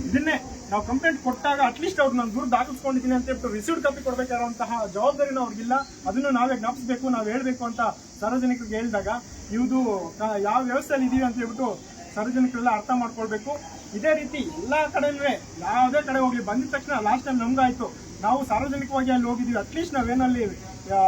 ಇದನ್ನೇ ನಾವು ಕಂಪ್ಲೇಂಟ್ ಕೊಟ್ಟಾಗ ಅಟ್ಲೀಸ್ಟ್ ಅವ್ರು ನಾನು ದೂರ ದಾಖಲಿಸ್ಕೊಂಡಿದ್ದೀನಿ ಅಂತ ಹೇಳ್ಬಿಟ್ಟು ರಿಸೀವ್ಡ್ ಕಾಪಿ ಕೊಡ್ಬೇಕಾಗಿರುವಂತಹ ಜವಾಬ್ದಾರಿನ ಅವ್ರಿಗಿಲ್ಲ. ಅದನ್ನು ನಾವೇ ಜ್ಞಾಪಿಸಬೇಕು, ನಾವ್ ಹೇಳ್ಬೇಕು ಅಂತ ಸಾರ್ವಜನಿಕರಿಗೆ ಹೇಳಿದಾಗ ಇವುದು ಯಾವ ವ್ಯವಸ್ಥೆಯಲ್ಲಿ ಇದೀವಿ ಅಂತ ಹೇಳ್ಬಿಟ್ಟು ಸಾರ್ವಜನಿಕರೆಲ್ಲ ಅರ್ಥ ಮಾಡ್ಕೊಳ್ಬೇಕು. ಇದೇ ರೀತಿ ಎಲ್ಲಾ ಕಡೆನೂ ಯಾವುದೇ ಕಡೆ ಹೋಗ್ಲಿ ಬಂದಿದ ತಕ್ಷಣ ಲಾಸ್ಟ್ ಟೈಮ್ ನಮ್ಗಾಯ್ತು, ನಾವು ಸಾರ್ವಜನಿಕವಾಗಿ ಅಲ್ಲಿ ಹೋಗಿದೀವಿ, ಅಟ್ಲೀಸ್ಟ್ ನಾವೇನಲ್ಲಿ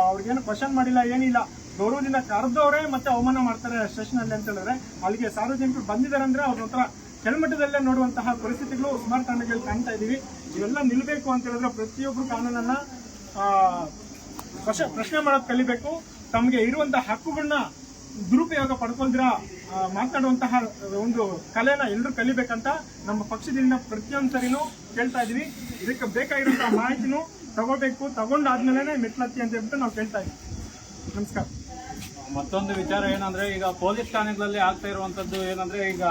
ಅವ್ರಿಗೇನು ಕ್ವಶನ್ ಮಾಡಿಲ್ಲ, ಏನಿಲ್ಲ, ಗೌರವದಿಂದ ಕರೆದವರೇ ಮತ್ತೆ ಅವಮಾನ ಮಾಡ್ತಾರೆ ಸ್ಟೇಷನ್ ಅಲ್ಲಿ ಅಂತ ಹೇಳಿದ್ರೆ ಅಲ್ಲಿಗೆ ಸಾರ್ವಜನಿಕರು ಬಂದಿದ್ದಾರೆ ಅಂದ್ರೆ ಅವ್ರ ಒಂಥರ ಕೆಳಮಟ್ಟದಲ್ಲೇ ನೋಡುವಂತಹ ಪರಿಸ್ಥಿತಿಗಳು ಸುಮಾರು ಠಾಣೆಗಳು ಕಾಣ್ತಾ ಇದೀವಿ. ಇವೆಲ್ಲ ನಿಲ್ಬೇಕು ಅಂತ ಹೇಳಿದ್ರೆ ಪ್ರತಿಯೊಬ್ರು ಕಾನೂನನ್ನ ಪ್ರಶ್ನೆ ಮಾಡೋದು ಕಲಿಬೇಕು. ತಮಗೆ ಇರುವಂತಹ ಹಕ್ಕುಗಳನ್ನ ದುರುಪಯೋಗ ಪಡ್ಕೊಳ್ದಿರ ಮಾತನಾಡುವಂತಹ ಒಂದು ಕಲೆನ ಎಲ್ಲರೂ ಕಲಿಬೇಕಂತ ನಮ್ಮ ಪಕ್ಷದಿಂದ ಪ್ರತಿಯೊಂದು ಸರಿನೂ ಕೇಳ್ತಾ ಇದೀವಿ. ಇದಕ್ಕೆ ಬೇಕಾಗಿರುವಂತಹ ಮಾಹಿತಿನೂ ತಗೋಬೇಕು, ತಗೊಂಡಾದ್ಮೇಲೆ ಮೆಟ್ಲತ್ತಿ ಅಂತ ಹೇಳ್ಬಿಟ್ಟು ನಾವು ಕೇಳ್ತಾ ಇದೀವಿ. ನಮಸ್ಕಾರ. ಮತ್ತೊಂದು ವಿಚಾರ ಏನಂದ್ರೆ, ಈಗ ಪೊಲೀಸ್ ಠಾಣೆಗಳಲ್ಲಿ ಆಗ್ತಾ ಇರುವಂತದ್ದು ಏನಂದ್ರೆ, ಈಗ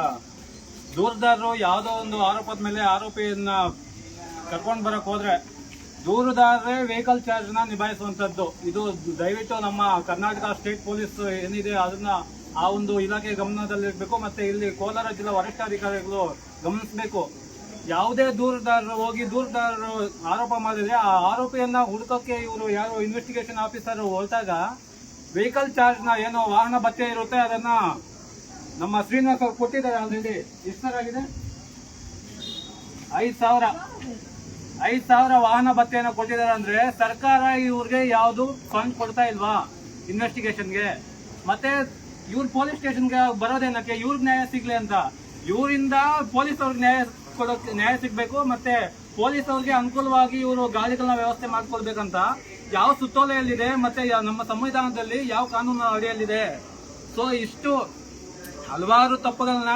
ದೂರದಾರರು ಯಾವುದೋ ಒಂದು ಆರೋಪದ ಮೇಲೆ ಆರೋಪಿಯನ್ನ ಕರ್ಕೊಂಡು ಬರಕ್ ಹೋದ್ರೆ ದೂರದಾರರೇ ವೆಹಿಕಲ್ ಚಾರ್ಜ್ ನ ನಿಭಾಯಿಸುವಂತದ್ದು. ಇದು ದಯವಿಟ್ಟು ನಮ್ಮ ಕರ್ನಾಟಕ ಸ್ಟೇಟ್ ಪೊಲೀಸ್ ಏನಿದೆ ಅದನ್ನ ಆ ಒಂದು ಇಲಾಖೆ ಗಮನದಲ್ಲಿರ್ಬೇಕು. ಮತ್ತೆ ಇಲ್ಲಿ ಕೋಲಾರ ಜಿಲ್ಲಾ ವರಿಷ್ಠಾಧಿಕಾರಿಗಳು ಗಮನಿಸಬೇಕು. ಯಾವುದೇ ದೂರದಾರರು ಹೋಗಿ ದೂರದಾರರು ಆರೋಪ ಮಾಡಿದ್ರೆ ಆ ಆರೋಪಿಯನ್ನ ಹುಡುಕಕ್ಕೆ ಇವರು ಯಾರು ಇನ್ವೆಸ್ಟಿಗೇಷನ್ ಆಫೀಸರ್ ಹೊರಟಾಗ ವೆಹಿಕಲ್ ಚಾರ್ಜ್ ನ ಏನೋ ವಾಹನ ಭತ್ಯೆ ಇರುತ್ತೆ ಅದನ್ನ ನಮ್ಮ ಶ್ರೀನಿವಾಸ್ ಅವರು ಕೊಟ್ಟಿದ್ದಾರೆ. ಆಲ್ರೆಡಿ ಎಷ್ಟರಾಗಿದೆ? 5,000 ವಾಹನ ಭತ್ಯೆಯನ್ನು ಕೊಟ್ಟಿದ್ದಾರೆ. ಅಂದ್ರೆ ಸರ್ಕಾರ ಇವ್ರಿಗೆ ಯಾವ್ದು ಫಂಡ್ ಕೊಡ್ತಾ ಇಲ್ವಾ ಇನ್ವೆಸ್ಟಿಗೇಷನ್ಗೆ? ಮತ್ತೆ ಇವ್ರು ಪೊಲೀಸ್ ಸ್ಟೇಷನ್ಗೆ ಬರೋದೇನಕ್ಕೆ? ಇವ್ರಿಗೆ ನ್ಯಾಯ ಸಿಗ್ಲಿ ಅಂತ. ಇವರಿಂದ ಪೊಲೀಸ್ ಅವ್ರಿಗೆ ನ್ಯಾಯ ಸಿಗ್ಬೇಕು. ಮತ್ತೆ ಪೊಲೀಸ್ ಅವ್ರಿಗೆ ಅನುಕೂಲವಾಗಿ ಇವರು ಗಾಡಿಗಳನ್ನ ವ್ಯವಸ್ಥೆ ಮಾಡ್ಕೊಳ್ಬೇಕಂತ ಯಾವ ಸುತ್ತೋಲೆಯಲ್ಲಿದೆ, ಮತ್ತೆ ನಮ್ಮ ಸಂವಿಧಾನದಲ್ಲಿ ಯಾವ ಕಾನೂನು ಅಡಿಯಲ್ಲಿದೆ? ಸೊ ಇಷ್ಟು ಹಲವಾರು ತಪ್ಪುಗಳನ್ನ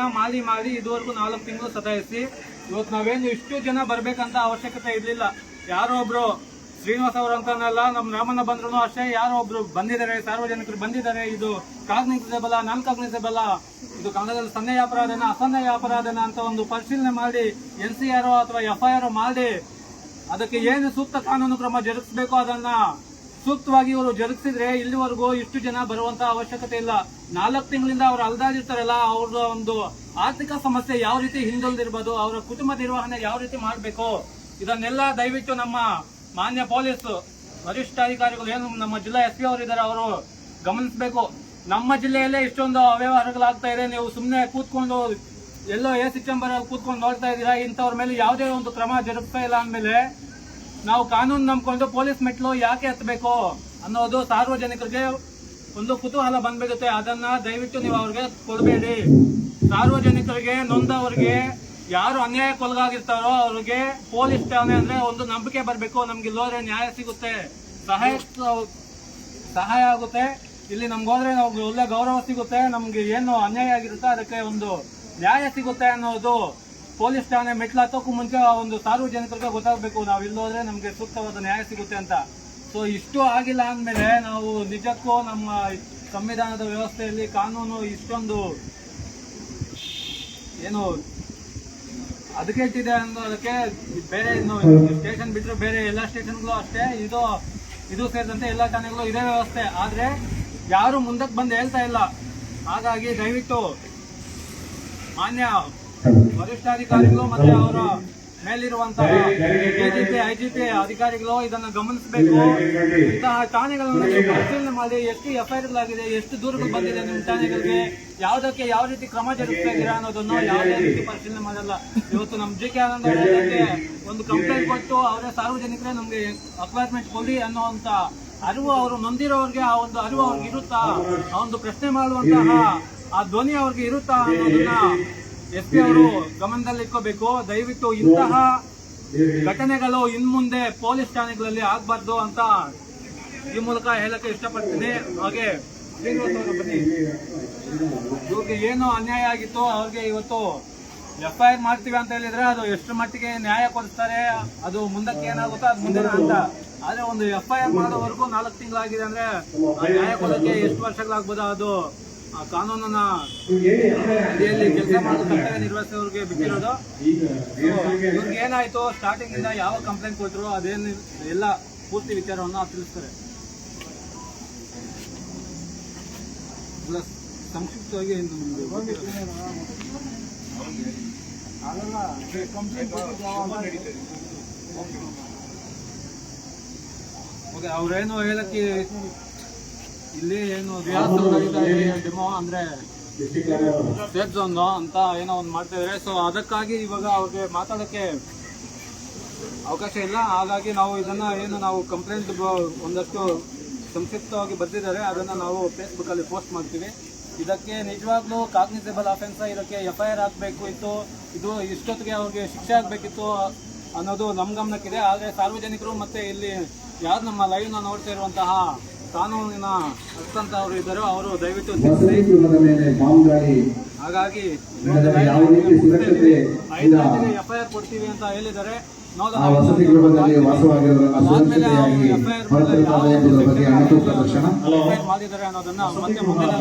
ಮಾಡಿ ಇದುವರೆಗೂ 4 ತಿಂಗಳು ಸತಾಯಿಸಿ ಇವತ್ತು ನಾವೇನು ಇಷ್ಟು ಜನ ಬರ್ಬೇಕಂತ ಅವಶ್ಯಕತೆ ಇರ್ಲಿಲ್ಲ. ಯಾರೋ ಒಬ್ರು ಶ್ರೀನಿವಾಸ್ ಅವರು ಅಂತಾನಲ್ಲ, ನಮ್ಮ ರಾಮಣ್ಣ ಬಂದ್ರು ಅಷ್ಟೇ, ಯಾರೋ ಒಬ್ರು ಬಂದಿದ್ದಾರೆ, ಸಾರ್ವಜನಿಕರು ಬಂದಿದ್ದಾರೆ. ಇದು ಕಾಗ್ನಿಸಬಲ್, ನಾನ್ ಕಾಗ್ನಿಸಬಲ್, ಇದು ಕನ್ನಡದಲ್ಲಿ ಸನ್ನೆಯ ಅಪರಾಧನ ಅಸನ್ನೆಯ ಅಪರಾಧನ ಅಂತ ಒಂದು ಪರಿಶೀಲನೆ ಮಾಡಿ NCR ಅಥವಾ FIR ಮಾಡಿ ಅದಕ್ಕೆ ಏನು ಸೂಕ್ತ ಕಾನೂನು ಕ್ರಮ ಜರುಗಿಸಬೇಕು ಅದನ್ನ ಸೂಕ್ತವಾಗಿ ಇವರು ಜರುಗಿಸಿದ್ರೆ ಇಲ್ಲಿವರೆಗೂ ಇಷ್ಟು ಜನ ಬರುವಂತ ಅವಶ್ಯಕತೆ ಇಲ್ಲ. 4 ತಿಂಗಳಿಂದ ಅವ್ರು ಅಲ್ದಾಡಿರ್ತಾರಲ್ಲ, ಅವ್ರ ಒಂದು ಆರ್ಥಿಕ ಸಮಸ್ಯೆ ಯಾವ ರೀತಿ ಹಿಂದುಳಿದಿರ್ಬೋದು, ಅವರ ಕುಟುಂಬ ನಿರ್ವಹಣೆ ಯಾವ ರೀತಿ ಮಾಡಬೇಕು, ಇದನ್ನೆಲ್ಲ ದಯವಿಟ್ಟು ನಮ್ಮ ಮಾನ್ಯ ಪೊಲೀಸ್ ವರಿಷ್ಠಾಧಿಕಾರಿಗಳು ಏನು ನಮ್ಮ ಜಿಲ್ಲಾ SP ಅವರಿದ್ದಾರೆ ಅವರು ಗಮನಿಸಬೇಕು. ನಮ್ಮ ಜಿಲ್ಲೆಯಲ್ಲೇ ಇಷ್ಟೊಂದು ಅವ್ಯವಹಾರಗಳಾಗ್ತಾ ಇದೆ, ನೀವು ಸುಮ್ಮನೆ ಕೂತ್ಕೊಂಡು ಎಲ್ಲೋ AC ಚೇಂಬರ್ ಅಲ್ಲಿ ಕೂತ್ಕೊಂಡು ನೋಡ್ತಾ ಇದ್ದೀರಾ. ಇಂಥವ್ರ ಮೇಲೆ ಯಾವುದೇ ಒಂದು ಕ್ರಮ ಜರುಗಿಸ್ತಾ ಇಲ್ಲ ಅಂದ್ಮೇಲೆ ನಾವು ಕಾನೂನು ನಂಬ್ಕೊಂಡು ಪೊಲೀಸ್ ಮೆಟ್ಲು ಯಾಕೆ ಹತ್ತಬೇಕು ಅನ್ನೋದು ಸಾರ್ವಜನಿಕರಿಗೆ ಒಂದು ಕುತೂಹಲ ಬಂದ್ಬಿಡುತ್ತೆ. ಅದನ್ನ ದಯವಿಟ್ಟು ನೀವು ಅವ್ರಿಗೆ ಕೊಡಬೇಡಿ. ಸಾರ್ವಜನಿಕರಿಗೆ ನೊಂದವರಿಗೆ ಯಾರು ಅನ್ಯಾಯಕ್ಕೊಳಗಾಗಿರ್ತಾರೋ ಅವ್ರಿಗೆ ಪೊಲೀಸ್ ಠಾಣೆ ಅಂದ್ರೆ ಒಂದು ನಂಬಿಕೆ ಬರಬೇಕು. ನಮ್ಗೆ ಇಲ್ಲೋದ್ರೆ ನ್ಯಾಯ ಸಿಗುತ್ತೆ, ಸಹಾಯ ಆಗುತ್ತೆ. ಇಲ್ಲಿ ನಮ್ಗೆ ಹೋದ್ರೆ ನಮ್ಗೆ ಒಳ್ಳೆ ಗೌರವ ಸಿಗುತ್ತೆ, ನಮ್ಗೆ ಏನು ಅನ್ಯಾಯ ಆಗಿರುತ್ತೆ ಅದಕ್ಕೆ ಒಂದು ನ್ಯಾಯ ಸಿಗುತ್ತೆ ಅನ್ನೋದು ಪೊಲೀಸ್ ಠಾಣೆ ಮೆಟ್ಲು ಹತ್ತೋಕ್ಕೂ ಮುಂಚೆ ಒಂದು ಸಾರ್ವಜನಿಕರಿಗೆ ಗೊತ್ತಾಗಬೇಕು. ನಾವು ಇಲ್ಲೋದ್ರೆ ನಮ್ಗೆ ಸೂಕ್ತವಾದ ನ್ಯಾಯ ಸಿಗುತ್ತೆ ಅಂತ. ಸೊ ಇಷ್ಟು ಆಗಿಲ್ಲ ಅಂದ್ಮೇಲೆ ನಾವು ನಿಜಕ್ಕೂ ನಮ್ಮ ಸಂವಿಧಾನದ ವ್ಯವಸ್ಥೆಯಲ್ಲಿ ಕಾನೂನು ಇಷ್ಟೊಂದು ಏನು ಹದಗೆಟ್ಟಿದೆ ಅನ್ನೋದಕ್ಕೆ ಬೇರೆ ಇನ್ನು ಸ್ಟೇಷನ್ ಬಿಟ್ಟರೆ ಬೇರೆ ಎಲ್ಲ ಸ್ಟೇಷನ್ಗಳು ಅಷ್ಟೇ, ಇದು ಸೇರಿದಂತೆ ಎಲ್ಲ ಠಾಣೆಗಳು ಇದೇ ವ್ಯವಸ್ಥೆ. ಆದ್ರೆ ಯಾರು ಮುಂದಕ್ಕೆ ಬಂದು ಹೇಳ್ತಾ ಇಲ್ಲ. ಹಾಗಾಗಿ ದಯವಿಟ್ಟು ಮಾನ್ಯ ವರಿಷ್ಠಾಧಿಕಾರಿಗಳು ಮತ್ತೆ ಅವರ ಮೇಲಿರುವಂತಹ ಎಜಿಪಿ ಐಜಿಪಿ ಅಧಿಕಾರಿಗಳು ಇದನ್ನು ಗಮನಿಸಬೇಕು. ಇಂತಹ ಠಾಣೆಗಳನ್ನು ಪರಿಶೀಲನೆ ಮಾಡಿ ಎಷ್ಟು ಎಫ್ಐಆರ್ಗಳಾಗಿದೆ, ಎಷ್ಟು ದೂರುಗಳು ಬಂದಿದೆ ನಿಮ್ಮ ಠಾಣೆಗಳಿಗೆ, ಯಾವುದಕ್ಕೆ ಯಾವ ರೀತಿ ಕ್ರಮ ಜರುಗಿಸ್ತಾ ಅನ್ನೋದನ್ನು ಯಾವುದೇ ರೀತಿ ಪರಿಶೀಲನೆ ಮಾಡಲ್ಲ. ಇವತ್ತು ನಮ್ಮ ಜಿ.ಕೆ. ಆನಂದ್ ಅವರಿಗೆ ಒಂದು ಕಂಪ್ಲೇಂಟ್ ಕೊಟ್ಟು ಅವರೇ ಸಾರ್ವಜನಿಕರೇ ನಮ್ಗೆ ಅಪಾರ್ಟ್ಮೆಂಟ್ ಕೊಡಿ ಅನ್ನುವಂತ ಅರಿವು ಅವರು ನೊಂದಿರೋರಿಗೆ ಆ ಒಂದು ಅರಿವು ಅವ್ರಿಗೆ ಇರುತ್ತಾ, ಆ ಒಂದು ಪ್ರಶ್ನೆ ಮಾಡುವಂತಹ ಆ ಧ್ವನಿ ಅವ್ರಿಗೆ ಇರುತ್ತಾ ಅನ್ನೋದನ್ನ SP ಅವರು ಗಮನದಲ್ಲಿ ಇಟ್ಕೋಬೇಕು. ದಯವಿಟ್ಟು ಇಂತಹ ಘಟನೆಗಳು ಇನ್ಮುಂದೆ ಪೊಲೀಸ್ ಠಾಣೆಗಳಲ್ಲಿ ಆಗ್ಬಾರ್ದು ಅಂತ ಈ ಮೂಲಕ ಹೇಳಕ್ಕೆ ಇಷ್ಟಪಡ್ತೀನಿ. ಹಾಗೆ ಬನ್ನಿ, ಇವ್ರಿಗೆ ಏನು ಅನ್ಯಾಯ ಆಗಿತ್ತು ಅವ್ರಿಗೆ ಇವತ್ತು FIR ಮಾಡ್ತೀವಿ ಅಂತ ಹೇಳಿದ್ರೆ ಅದು ಎಷ್ಟು ಮಟ್ಟಿಗೆ ನ್ಯಾಯ ಕೊಡಿಸ್ತಾರೆ, ಅದು ಮುಂದಕ್ಕೆ ಏನಾಗುತ್ತೋ ಅದು ಮುಂದೆ ಅಂತ. ಆದ್ರೆ ಒಂದು FIR ಮಾಡೋವರೆಗೂ 4 ತಿಂಗಳಾಗಿದೆ ಅಂದ್ರೆ ಆ ನ್ಯಾಯ ಕೊಡೋಕೆ ಎಷ್ಟು ವರ್ಷಗಳಾಗ್ಬೋದು, ಅದು ಆ ಕಾನೂನನ್ನ ಅಡಿಯಲ್ಲಿ ಕೆಲಸ ಮಾಡೋ ಕರ್ತವ್ಯ ನಿರ್ವಹಿಸೋರಿಗೆ ಬಿಟ್ಟಿರೋದು. ಇವ್ರಿಗೆ ಏನಾಯ್ತು, ಸ್ಟಾರ್ಟಿಂಗ್ ಇಂದ ಯಾವ ಕಂಪ್ಲೇಂಟ್ ಕೊಟ್ಟರು ಅದೇನು ಎಲ್ಲ ಪೂರ್ತಿ ವಿಚಾರವನ್ನು ತಿಳಿಸ್ತಾರೆ. ಸಂಕ್ಷಿಪ್ತವಾಗಿ ಅವ್ರೇನು ಹೇಳಕ್ಕೆ ಇಲ್ಲಿ ಏನು ರಿಯಾಸಲ್ ನಡೀತಾ ಇದೆ, ಡೆಮೋ ಅಂದ್ರೆ ಸೇಫ್ ಝೋನ್ ಅಂತ ಏನೋ ಒಂದು ಮಾಡ್ತಾ ಇದಾರೆ. ಸೊ ಅದಕ್ಕಾಗಿ ಇವಾಗ ಅವ್ರಿಗೆ ಮಾತಾಡಕ್ಕೆ ಅವಕಾಶ ಇಲ್ಲ. ಹಾಗಾಗಿ ನಾವು ಇದನ್ನ ಏನು ನಾವು ಕಂಪ್ಲೇಂಟ್ ಒಂದಷ್ಟು ಸಂಕ್ಷಿಪ್ತವಾಗಿ ಬರ್ತಿದ್ದಾರೆ, ಅದನ್ನ ನಾವು ಫೇಸ್ಬುಕ್ ಅಲ್ಲಿ ಪೋಸ್ಟ್ ಮಾಡ್ತೀವಿ. ಇದಕ್ಕೆ ನಿಜವಾಗ್ಲೂ ಕಾಗ್ನಿಸಬಲ್ ಅಫೆನ್ಸ್, ಇದಕ್ಕೆ FIR ಹಾಕಬೇಕು ಇತ್ತು, ಇದು ಇಷ್ಟೊತ್ತಿಗೆ ಅವ್ರಿಗೆ ಶಿಕ್ಷೆ ಆಗಬೇಕಿತ್ತು ಅನ್ನೋದು ನಮ್ಮ ಗಮನಕ್ಕಿದೆ. ಆದರೆ ಸಾರ್ವಜನಿಕರು ಮತ್ತೆ ಇಲ್ಲಿ ಯಾರು ನಮ್ಮ ಲೈವ್ ನ ನೋಡ್ತಾ ಇರುವಂತಹ ಕಾನೂನಿನ ಹಸ್ತಂತವರು ಇದ್ದಾರೋ ಅವರು ದಯವಿಟ್ಟು ಹಾಗಾಗಿ 5 ಗಂಟೆಗೆ FIR ಕೊಡ್ತೀವಿ ಅಂತ ಹೇಳಿದ್ದಾರೆ. ಮಾಡಿದ್ದಾರೆ ಅನ್ನೋದನ್ನ ಮತ್ತೆ ಮುಂದಿನ